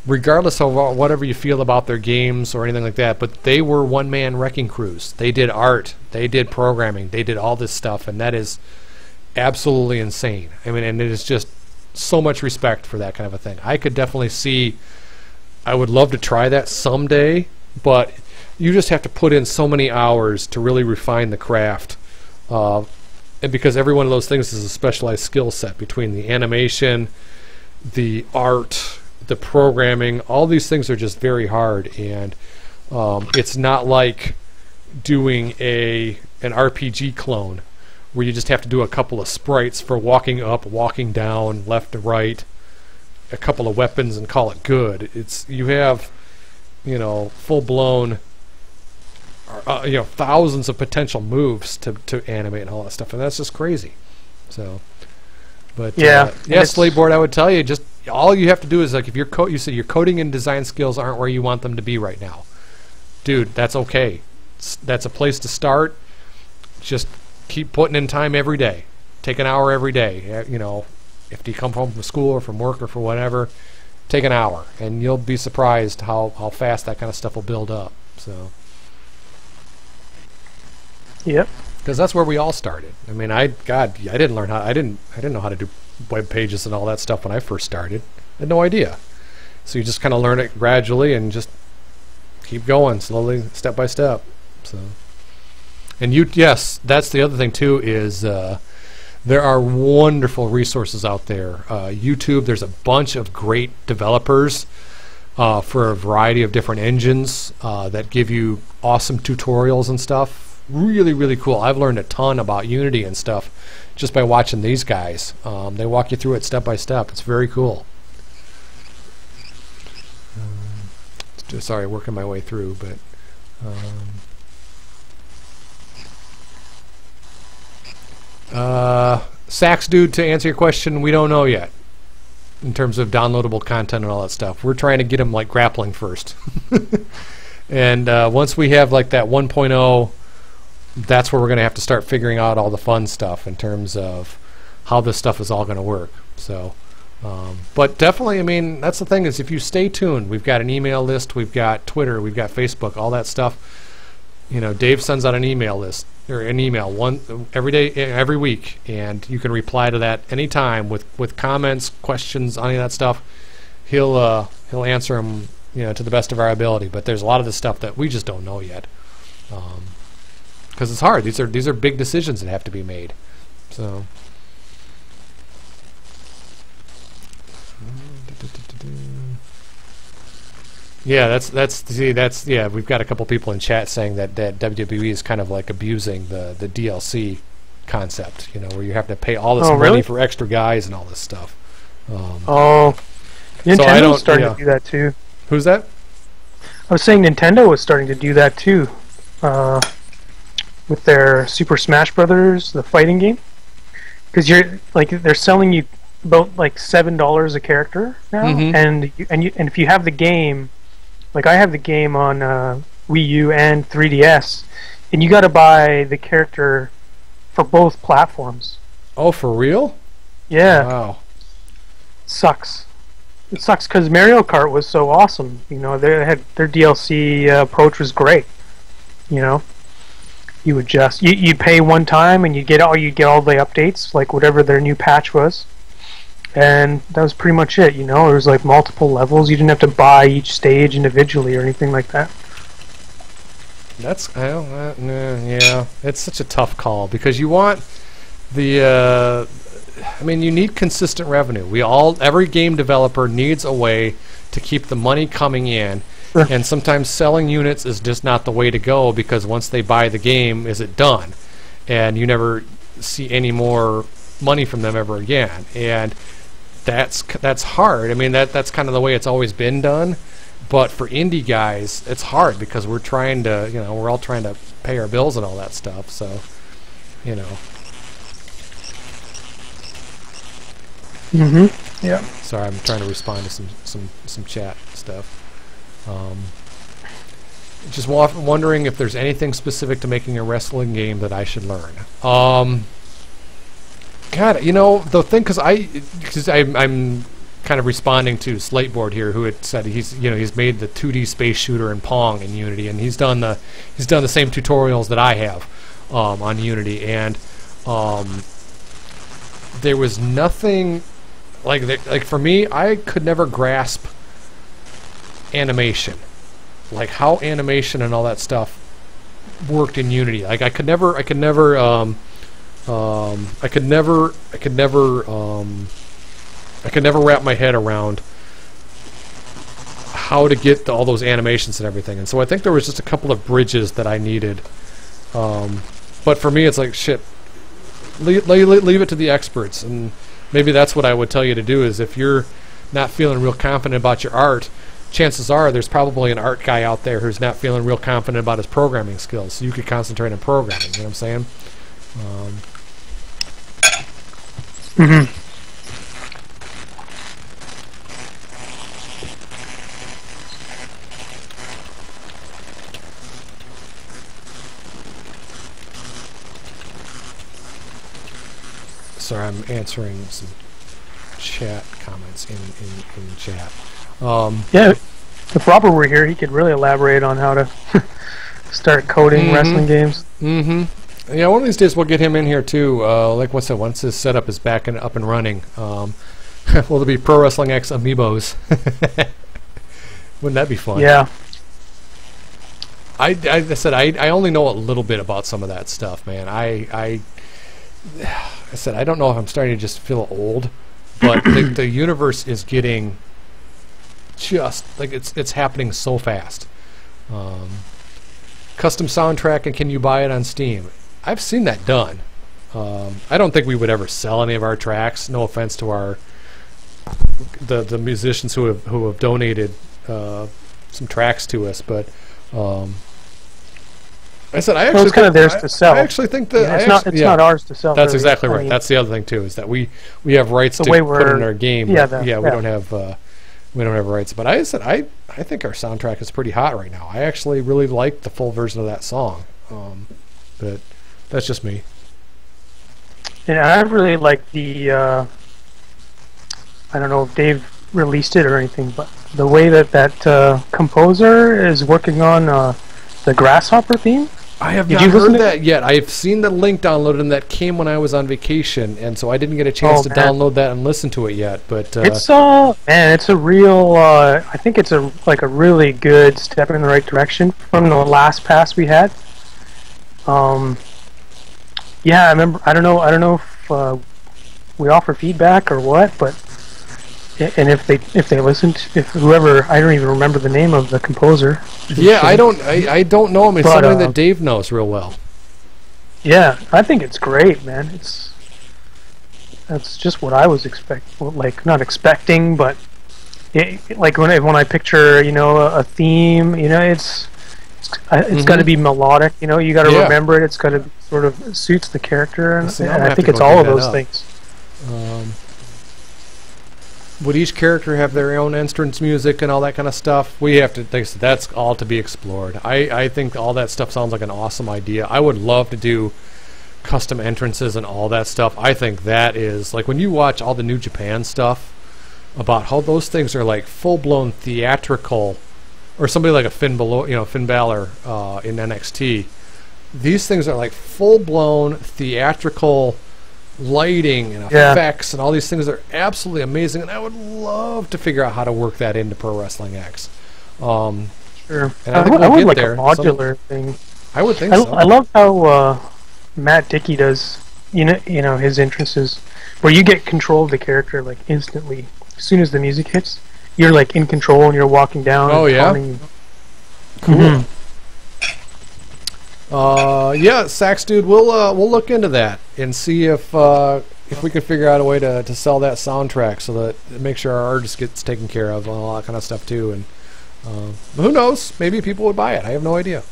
regardless of whatever you feel about their games or anything like that, but they were one-man wrecking crews. They did art, they did programming, they did all this stuff, and that is absolutely insane. I mean, and it is just so much respect for that kind of a thing. I could definitely see, I would love to try that someday, but you just have to put in so many hours to really refine the craft. And because every one of those things is a specialized skill set, between the animation, the art, the programming, all these things are just very hard, and it's not like doing an RPG clone where you just have to do a couple of sprites for walking up, walking down, left to right, a couple of weapons, and call it good. You have full-blown thousands of potential moves to animate and all that stuff, and that's just crazy. So, but yeah, Slateboard, I would tell you, just all you have to do is, like, if you say your coding and design skills aren't where you want them to be right now, dude, that's okay. That's a place to start. Just keep putting in time every day. Take an hour every day. If you come home from school or from work or for whatever, take an hour, and you'll be surprised how fast that kind of stuff will build up. So, yep. Because that's where we all started. I mean, I didn't know how to do web pages and all that stuff when I first started. I had no idea. So you just kind of learn it gradually and just keep going slowly, step by step. So, and yes, that's the other thing too, is there are wonderful resources out there. YouTube, there's a bunch of great developers for a variety of different engines that give you awesome tutorials and stuff. Really, really cool. I've learned a ton about Unity and stuff just by watching these guys. They walk you through it step by step. It's very cool. Sorry, working my way through, but Sax Dude, to answer your question, we don't know yet in terms of downloadable content and all that stuff. We're trying to get them like grappling first. And once we have like that 1.0, that's where we're going to have to start figuring out all the fun stuff in terms of how this stuff is all going to work. So but definitely, I mean, that's the thing, is if you stay tuned, we've got an email list, we've got Twitter, we've got Facebook, all that stuff. You know, Dave sends out an email list, or an email every day, every week, and you can reply to that anytime with comments, questions, any of that stuff. He'll answer them, you know, to the best of our ability. But there's a lot of this stuff that we just don't know yet, because it's hard. These are big decisions that have to be made. So. Yeah, that's yeah. We've got a couple people in chat saying that WWE is kind of like abusing the DLC concept. You know, where you have to pay all this money for extra guys and all this stuff. Nintendo's starting to do that too. Who's that? I was saying Nintendo was starting to do that too, with their Super Smash Brothers, the fighting game. Because you're like, they're selling you about like $7 a character now, and if you have the game, like I have the game on Wii U and 3DS, and you got to buy the character for both platforms. Oh, for real? Yeah. Wow. Sucks. It sucks because Mario Kart was so awesome. You know, they had their DLC approach was great. You know, you would just you pay one time and you get all the updates, like whatever their new patch was. And that was pretty much it, you know. There was like multiple levels. You didn't have to buy each stage individually or anything like that. That's yeah. It's such a tough call because you want the. I mean, you need consistent revenue. Every game developer needs a way to keep the money coming in, and sometimes selling units is just not the way to go because once they buy the game, is it done, and you never see any more money from them ever again, and that's hard. I mean, that's kind of the way it's always been done, but for indie guys, it's hard because we're trying to, you know, we're all trying to pay our bills and all that stuff. So, you know. Yeah. Sorry, I'm trying to respond to some chat stuff. Just wondering if there's anything specific to making a wrestling game that I should learn. God, you know, the thing, because I'm kind of responding to Slateboard here, who had said he's made the 2D space shooter in Pong in Unity, and he's done the same tutorials that I have on Unity, and there was nothing like for me, I could never grasp animation, like how animation and all that stuff worked in Unity. Like I could never wrap my head around how to get all those animations and everything. And so I think there was just a couple of bridges that I needed. But for me, it's like, shit, leave it to the experts. And maybe that's what I would tell you to do, is if you're not feeling real confident about your art, chances are there's probably an art guy out there who's not feeling real confident about his programming skills. So you could concentrate on programming, you know what I'm saying? Sorry, I'm answering some chat comments in chat. Yeah, if Robert were here, he could really elaborate on how to start coding wrestling games. Yeah, one of these days we'll get him in here too. Like what's that? Once his setup is back and up and running, will there be Pro Wrestling X amiibos? Wouldn't that be fun? Yeah. I said I only know a little bit about some of that stuff, man. I said I don't know if I'm starting to just feel old, but the universe is getting just like it's happening so fast. Custom soundtrack, and can you buy it on Steam? I've seen that done. I don't think we would ever sell any of our tracks. No offense to the musicians who have donated some tracks to us, but I said I actually it's kind of theirs to sell. I actually think that it's not ours to sell. That's really. exactly right. I mean, That's the other thing too, is that we have rights to way put it in our game. Yeah, but we don't have rights. But I said I think our soundtrack is pretty hot right now. I actually really like the full version of that song, but that's just me. And I really like the. I don't know if Dave released it or anything, but the way that composer is working on the Grasshopper theme. I have not heard that yet. I've seen the link downloaded, and that came when I was on vacation, and so I didn't get a chance to download that and listen to it yet. But it's it's a real. I think it's a really good step in the right direction from the last pass we had. Yeah, I remember. I don't know if we offer feedback or what, but and if they listened, if whoever, I don't even remember the name of the composer. Yeah, I don't know him. It's something that Dave knows real well. Yeah, I think it's great, man. That's just what I was not expecting, but like when I picture, a theme, it's got to be melodic. You got to remember it. It's got to sort of suits the character, and I think it's all of those things. Would each character have their own entrance music and all that kind of stuff? We have to. That's all to be explored. I think all that stuff sounds like an awesome idea. I would love to do custom entrances and all that stuff. I think that is like when you watch all the New Japan stuff about how those things are like full blown theatrical, or somebody like a Finn Balor in NXT. These things are like full blown theatrical lighting and effects and all these things are absolutely amazing, and I would love to figure out how to work that into Pro Wrestling X. Sure. And I would like a modular thing. I would think so. I love how Matt Dickey does his entrances, where you get control of the character like instantly as soon as the music hits. You're like in control and you're walking down. Oh yeah. Cool. Mm-hmm. Yeah, Sax Dude, we'll look into that and see if we can figure out a way to sell that soundtrack so that make sure our artist gets taken care of and all that kind of stuff too. And who knows? Maybe people would buy it. I have no idea.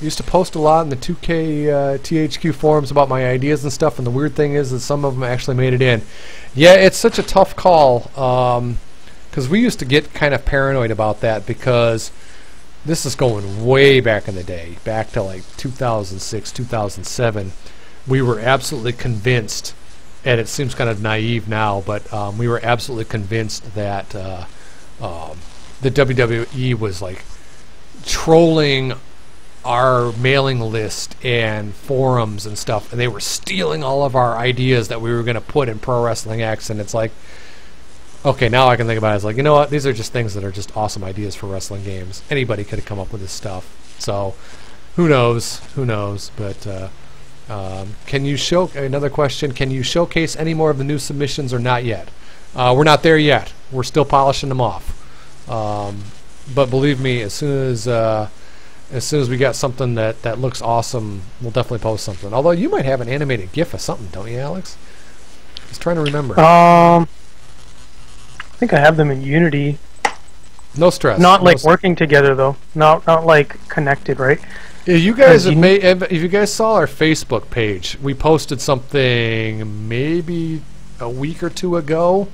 Used to post a lot in the 2K THQ forums about my ideas and stuff, and the weird thing is that some of them actually made it in. Yeah, it's such a tough call, because we used to get kind of paranoid about that, because this is going way back in the day, back to like 2006, 2007. We were absolutely convinced, and it seems kind of naive now, but we were absolutely convinced that the WWE was like trolling our mailing list and forums and stuff, and they were stealing all of our ideas that we were going to put in Pro Wrestling X. And it's like, okay, now I can think about it as like, you know what, these are just things that are just awesome ideas for wrestling games. Anybody could have come up with this stuff. So who knows, but can you show, another question, can you showcase any more of the new submissions or not yet? We're not there yet. We're still polishing them off. But believe me, as soon as we got something that looks awesome, we'll definitely post something. Although you might have an animated GIF of something, don't you, Alex? I was trying to remember. I think I have them in Unity. No stress. Not like working together though. Not like connected, right? If you guys if you guys saw our Facebook page, we posted something maybe a week or two ago.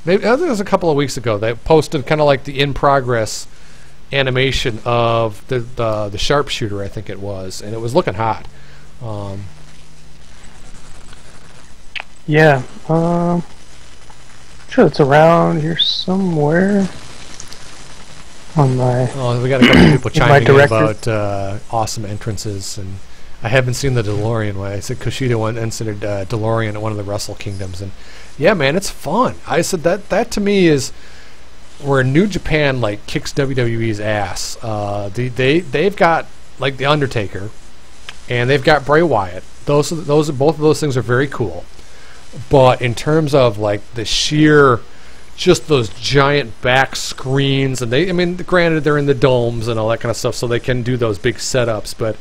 Maybe I think it was a couple of weeks ago. They posted kind of like the in progress animation of the sharpshooter, I think it was, and it was looking hot. Yeah, sure it's around here somewhere on my. Oh, we got a couple of people chiming in about awesome entrances, and I haven't seen the DeLorean one. I said Kushida one entered DeLorean at one of the Wrestle Kingdoms, and yeah, man, it's fun. I said that to me is where New Japan like kicks WWE's ass. They've got like the Undertaker, and they've got Bray Wyatt. Both of those things are very cool. But in terms of like the sheer just those giant back screens, and I mean, granted they're in the domes and all that kind of stuff, so they can do those big setups, but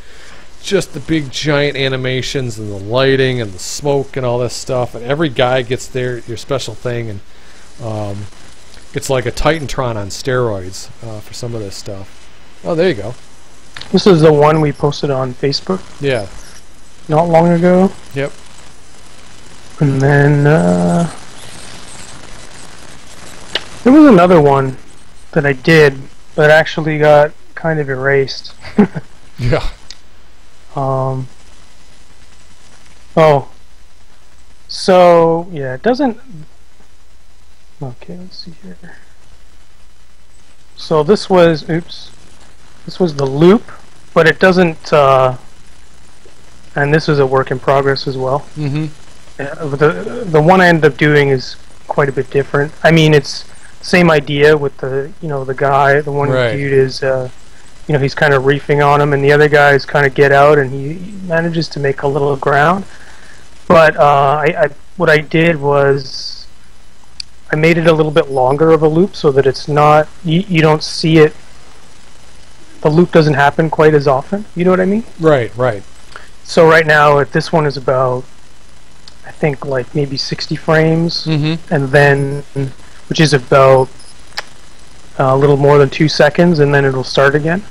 just the big giant animations and the lighting and the smoke and all this stuff, and every guy gets their special thing, and it's like a Titantron on steroids for some of this stuff. Oh, there you go. This is the one we posted on Facebook. Yeah. Not long ago. Yep. And then there was another one that I did, but actually got kind of erased. Yeah. Oh. So, yeah, it doesn't... Okay, let's see here. So this was... Oops. This was the loop, but it doesn't... and this is a work in progress as well. Mm-hmm. The one I ended up doing is quite a bit different. I mean, it's same idea with the the guy. The one Right. dude is he's kind of reefing on him, and the other guy is kind of get out, and he manages to make a little ground. But what I did was I made it a little bit longer of a loop so that it's not you don't see it. The loop doesn't happen quite as often. You know what I mean? Right. Right. So right now, this one is about, I think, like maybe 60 frames, Mm-hmm. and then, which is about a little more than 2 seconds, and then it'll start again.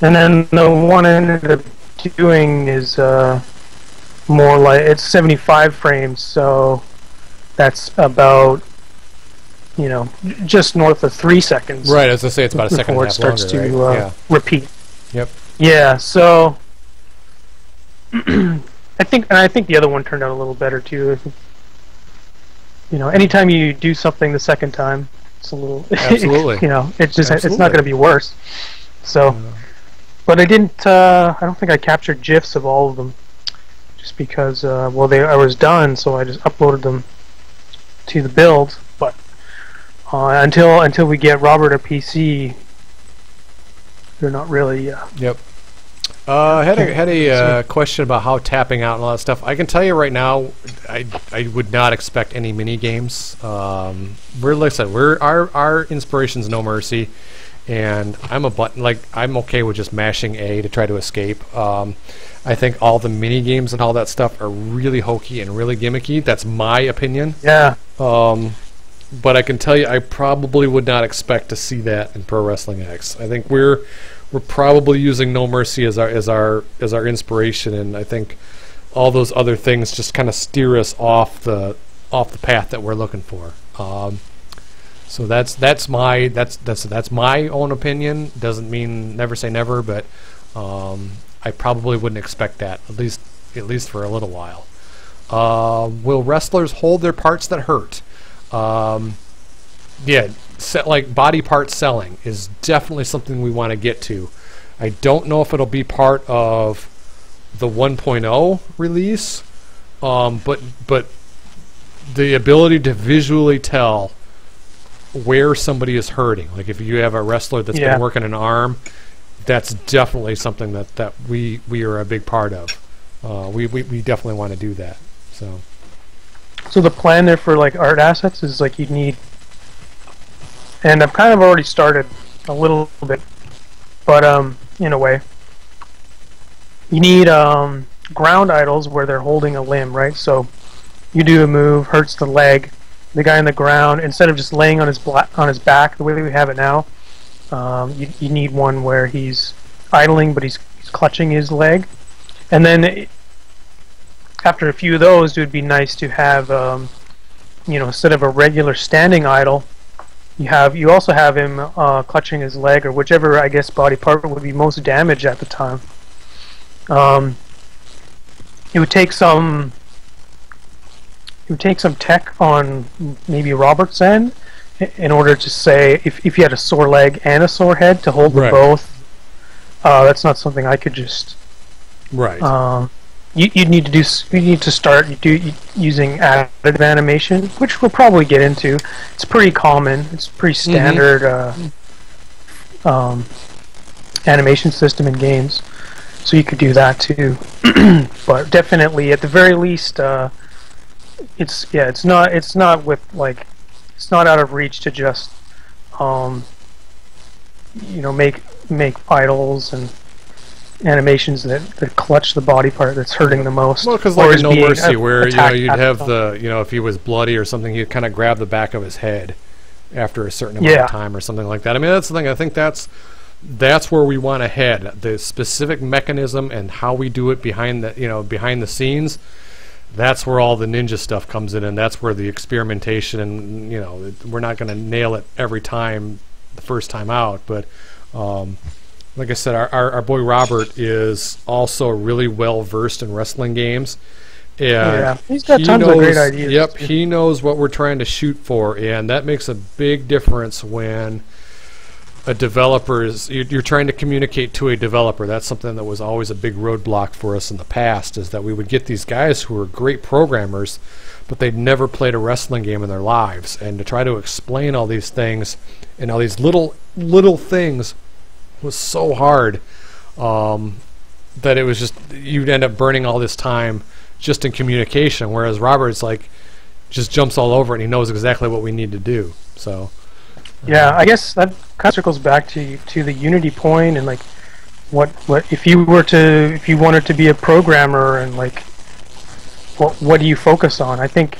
And then the one I ended up doing is more like, it's 75 frames, so that's about, just north of 3 seconds. Right. As I say, it's about a second and Before a it half starts longer. to Right? Yeah. repeat. Yep. Yeah, so I think the other one turned out a little better too. Anytime you do something the second time, it's a little Absolutely. it's just it's Absolutely. not going to be worse. So, but I didn't. I don't think I captured GIFs of all of them, just because I was done, so I just uploaded them to the build. But until we get Robert a PC, they're not really. Yep. I had a question about how tapping out and all that stuff. I can tell you right now, I would not expect any mini games. We're like I said, our inspiration's No Mercy, and I'm okay with just mashing A to try to escape. I think all the mini games and all that stuff are really hokey and really gimmicky. That's my opinion. Yeah. But I can tell you, I probably would not expect to see that in Pro Wrestling X. I think we're probably using No Mercy as our inspiration, and I think all those other things just kind of steer us off the path that we're looking for. So that's my own opinion. Doesn't mean never say never, but I probably wouldn't expect that at least for a little while. Will wrestlers hold their parts that hurt? Yeah. Like body part selling is definitely something we want to get to. I don't know if it'll be part of the 1.0 release, but the ability to visually tell where somebody is hurting, like if you have a wrestler that's been working an arm, that's definitely something that we are a big part of. We definitely want to do that. So the plan there for like art assets is like you'd need. And I've kind of already started a little bit, but in a way, you need ground idols where they're holding a limb, right? So you do a move, hurts the leg, the guy on the ground, instead of just laying on his back the way we have it now, you need one where he's idling but he's clutching his leg, and then after a few of those, it would be nice to have instead of a regular standing idol. You also have him clutching his leg or whichever I guess body part would be most damaged at the time. It would take some tech on maybe Robert's end in order to say if you had a sore leg and a sore head to hold them both. That's not something I could just. Right. You need to start using additive animation, which we'll probably get into. It's pretty common. It's pretty standard animation system in games, so you could do that too. But definitely, at the very least, it's not with like it's not out of reach to just um, make idols and animations that clutch the body part that's hurting the most. Well, because or like is in No being Mercy, where attacked you'd at have the the if he was bloody or something, you'd kind of grab the back of his head after a certain amount of time or something like that. I mean, that's the thing. I think that's where we want to head. The specific mechanism and how we do it behind the scenes. That's where all the ninja stuff comes in, and that's where the experimentation and we're not going to nail it every time the first time out, but like I said, our boy Robert is also really well versed in wrestling games. And he's got tons of great ideas. Yep, he knows what we're trying to shoot for, and that makes a big difference when a developer you're trying to communicate to a developer. That's something that was always a big roadblock for us in the past, is that we would get these guys who are great programmers, but they'd never played a wrestling game in their lives, and to try to explain all these things and all these little things was so hard that it was just, you'd end up burning all this time just in communication, whereas Robert's like just jumps all over it and he knows exactly what we need to do. So yeah, I guess that kind of circles back to the Unity point, and like what if you wanted to be a programmer, and like what do you focus on? I think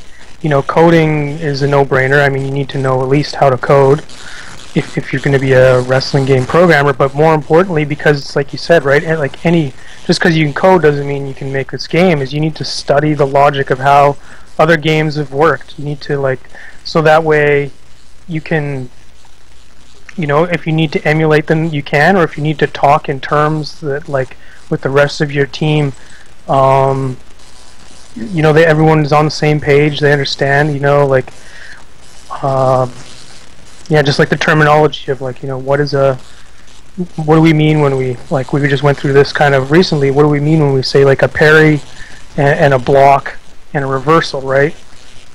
coding is a no-brainer. I mean, you need to know at least how to code if you're going to be a wrestling game programmer, but more importantly, because it's like you said, right, and like just because you can code doesn't mean you can make this game, is you need to study the logic of how other games have worked. You need to so that way you can, if you need to emulate them, you can, or if you need to talk in terms that with the rest of your team, everyone is on the same page, they understand, just like the terminology of what do we mean when we we just went through this kind of recently. What do we mean when we say a parry and a block and a reversal, right?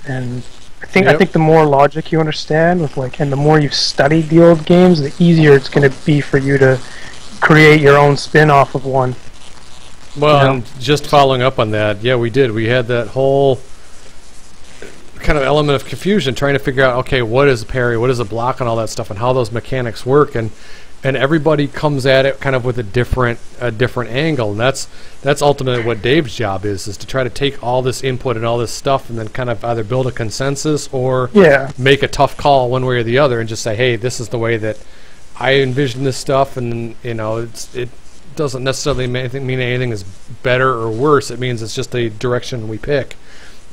And I think the more logic you understand and the more you've studied the old games, the easier it's going to be for you to create your own spin off of one. Well, and just following up on that, we did. We had that whole kind of element of confusion trying to figure out, okay, what is a parry, what is a block, and all that stuff, and how those mechanics work, and everybody comes at it kind of with a different angle, and that's ultimately what Dave's job is to try to take all this input and all this stuff and then kind of either build a consensus or make a tough call one way or the other and just say, hey, this is the way that I envision this stuff, and it doesn't necessarily mean anything is better or worse. It means it's just a direction we pick,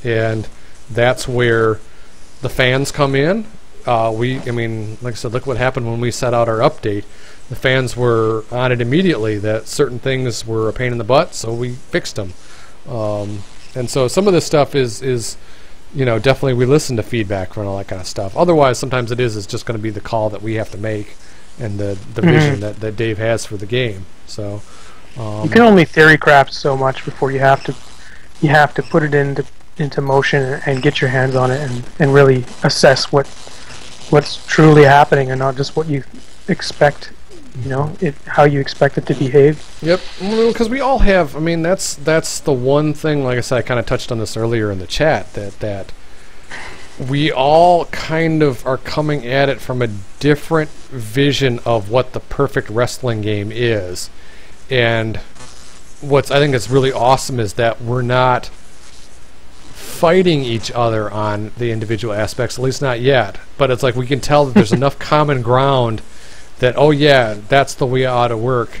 and that's where the fans come in. Like I said, look what happened when we set out our update. The fans were on it immediately that certain things were a pain in the butt, so we fixed them. And so some of this stuff is definitely we listen to feedback and all that kind of stuff. Otherwise, sometimes it's just going to be the call that we have to make and the vision that Dave has for the game. So you can only theory craft so much before you have to put it into motion and get your hands on it and really assess what's truly happening and not just what you expect, how you expect it to behave. Yep, because we all have. I mean, that's the one thing. Like I said, I kind of touched on this earlier in the chat that we all kind of are coming at it from a different vision of what the perfect wrestling game is, and I think is really awesome is that we're not fighting each other on the individual aspects, at least not yet, but it's like we can tell that there's enough common ground that that's the way it ought to work,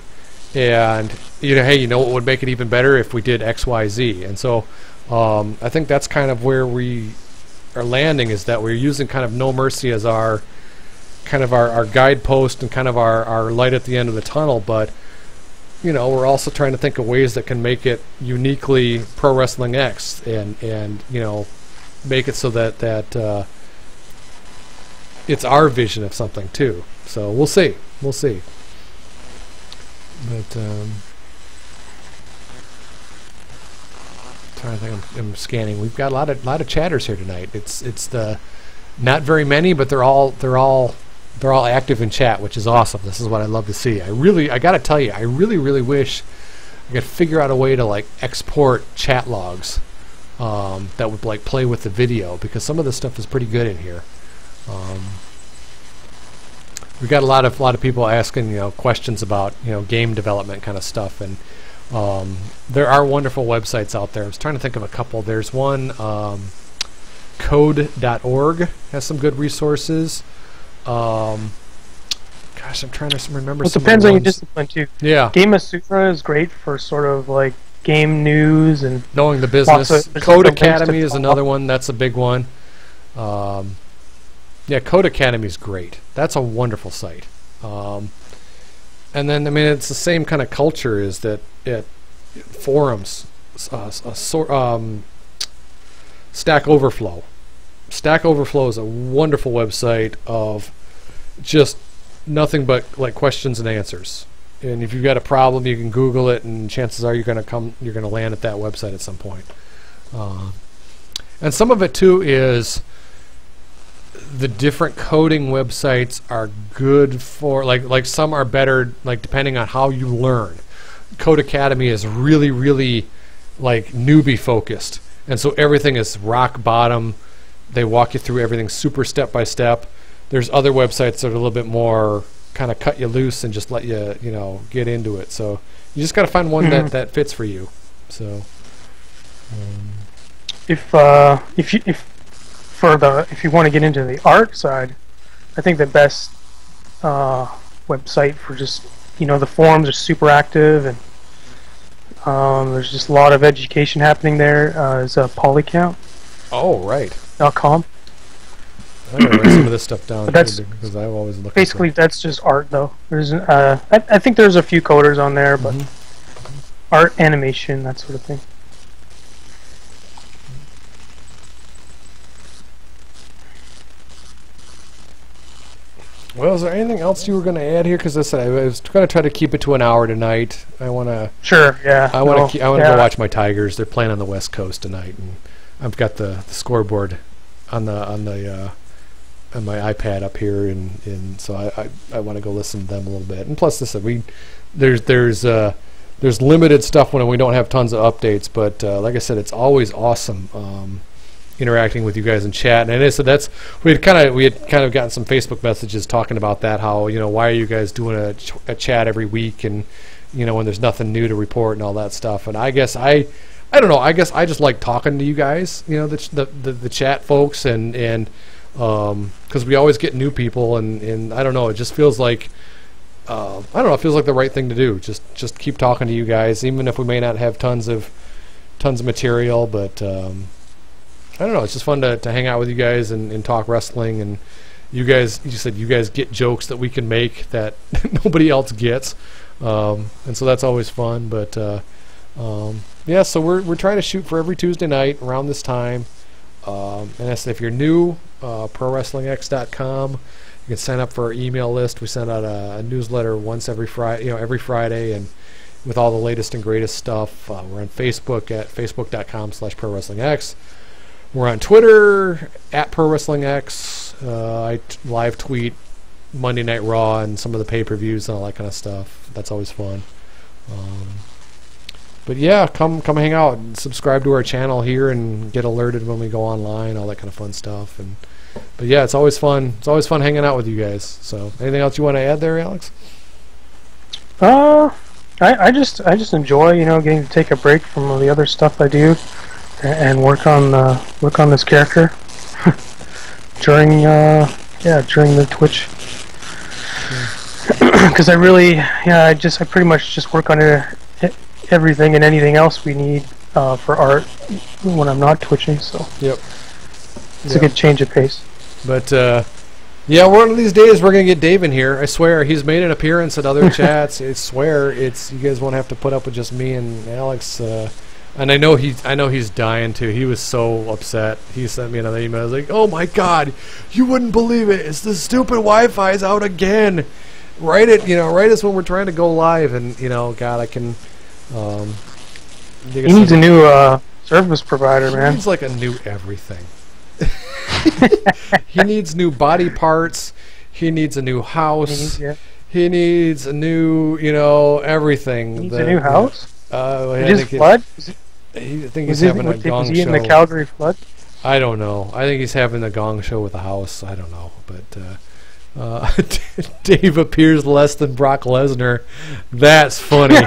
and hey, what would make it even better if we did XYZ. And so I think that's kind of where we are landing, is that we're using kind of No Mercy as our guidepost and kind of our light at the end of the tunnel, but we're also trying to think of ways that can make it uniquely Pro Wrestling X and make it so that it's our vision of something too. So we'll see. But trying to think, I'm scanning. We've got a lot of chatters here tonight. It's the not very many, but they're all active in chat, which is awesome. This is what I love to see. I got to tell you, I really wish I could figure out a way to export chat logs that would play with the video, because some of this stuff is pretty good in here. We got a lot of people asking questions about game development kind of stuff, and there are wonderful websites out there. I was trying to think of a couple. There's one, code.org has some good resources. Gosh, I'm trying to remember. Well, it depends on your discipline too. Yeah, Game Sutra is great for sort of like game news and knowing the business. Code Academy is another one. That's a big one. Yeah, Code Academy is great. That's a wonderful site. And then, I mean, it's the same kind of culture as that at forums. Stack Overflow. Stack Overflow is a wonderful website of just nothing but like questions and answers. And if you've got a problem, you can Google it, and chances are you're going to land at that website at some point. And some of it too is the different coding websites are good for like some are better like depending on how you learn. Code Academy is really like newbie focused, and so everything is rock bottom. They walk you through everything super step by step. There's other websites that are a little bit more kind of cut you loose and just let you get into it. So you just got to find one that fits for you. So if you want to get into the art side, I think the best website for just the forums are super active, and there's just a lot of education happening there. Is Polycount. Oh, right. .com. I'm gonna write some of this stuff down because I always look. Basically, that's just art, though. There's I think there's a few coders on there, but art, animation, that sort of thing. Well, is there anything else you were going to add here? Because I said I was going to try to keep it to an hour tonight. I want to. Sure. Yeah. I want to go watch my Tigers. They're playing on the West Coast tonight, and I've got the scoreboard on my iPad up here, and so I want to go listen to them a little bit. And plus, listen, there's limited stuff when we don't have tons of updates, but like I said, it's always awesome. Interacting with you guys in chat, and so we had kind of gotten some Facebook messages talking about that, how why are you guys doing a chat every week, and when there's nothing new to report and all that stuff. And I guess I don't know, I guess I just like talking to you guys, the chat folks, and because we always get new people, and I don't know, it just feels like I don't know, it feels like the right thing to do. Just keep talking to you guys, even if we may not have tons of material, but I don't know. It's just fun to hang out with you guys and talk wrestling. And you said you guys get jokes that we can make that nobody else gets, and so that's always fun. But yeah, so we're trying to shoot for every Tuesday night around this time. And if you're new, ProWrestlingX.com. You can sign up for our email list. We send out a newsletter once every Friday, and with all the latest and greatest stuff. We're on Facebook at facebook.com/ProWrestlingX. We're on Twitter at ProWrestlingX. I live tweet Monday Night Raw and some of the pay-per-views and all that kind of stuff. That's always fun. But yeah, come hang out and subscribe to our channel here and get alerted when we go online, all that kind of fun stuff. But yeah, it's always fun. It's always fun hanging out with you guys. So anything else you want to add there, Alex? I just enjoy getting to take a break from all the other stuff I do and work on this character during the Twitch, because I pretty much just work on everything and anything else we need for art when I'm not twitching. So it's a good change of pace. But yeah, one of these days we're gonna get Dave in here. I swear, he's made an appearance at other chats. I swear, you guys won't have to put up with just me and Alex. And I know he's dying too. He was so upset. He sent me another email. I was like, "Oh my God, you wouldn't believe it! It's the stupid Wi-Fi's out again." Right as when we're trying to go live, and God, I can. He needs a new service provider, man. He needs like a new everything. He needs new body parts. He needs a new house. He needs a new, everything. He needs a new house. I think he's having a gong show. Was he in the Calgary flood? I don't know. I think he's having the Gong Show with the house. I don't know, but Dave appears less than Brock Lesnar. That's funny.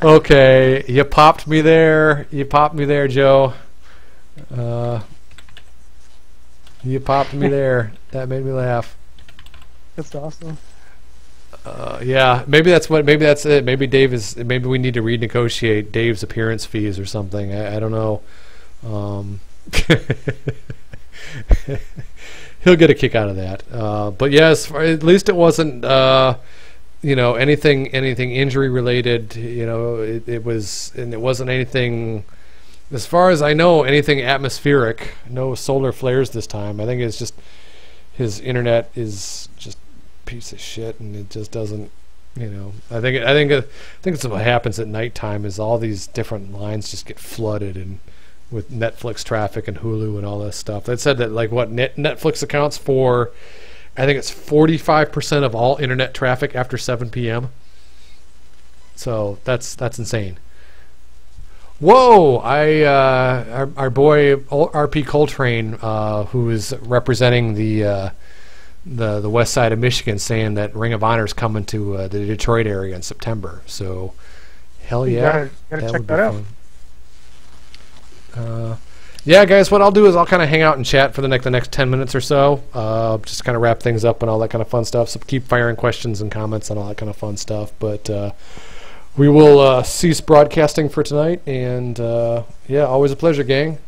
Okay, you popped me there. You popped me there, Joe. You popped me there. That made me laugh. That's awesome. Yeah, maybe that's what. Maybe that's it. Maybe Dave is. Maybe we need to renegotiate Dave's appearance fees or something. I don't know. He'll get a kick out of that. But yes, at least it wasn't. Anything injury related. It was, and it wasn't anything. As far as I know, anything atmospheric. No solar flares this time. I think it's just his internet is just a piece of shit, and it just doesn't. I think it's what happens at nighttime is all these different lines just get flooded and with Netflix traffic and Hulu and all this stuff. They said that Netflix accounts for, I think it's 45% of all internet traffic after 7 p.m. So that's insane. Whoa! Our boy RP Coltrane, who is representing the west side of Michigan, saying that Ring of Honor is coming to the Detroit area in September. So, hell yeah, gotta check that out. Yeah, guys, what I'll do is I'll kind of hang out and chat for the next 10 minutes or so, just kind of wrap things up and all that kind of fun stuff. So keep firing questions and comments and all that kind of fun stuff. But we will cease broadcasting for tonight, and yeah, always a pleasure, gang.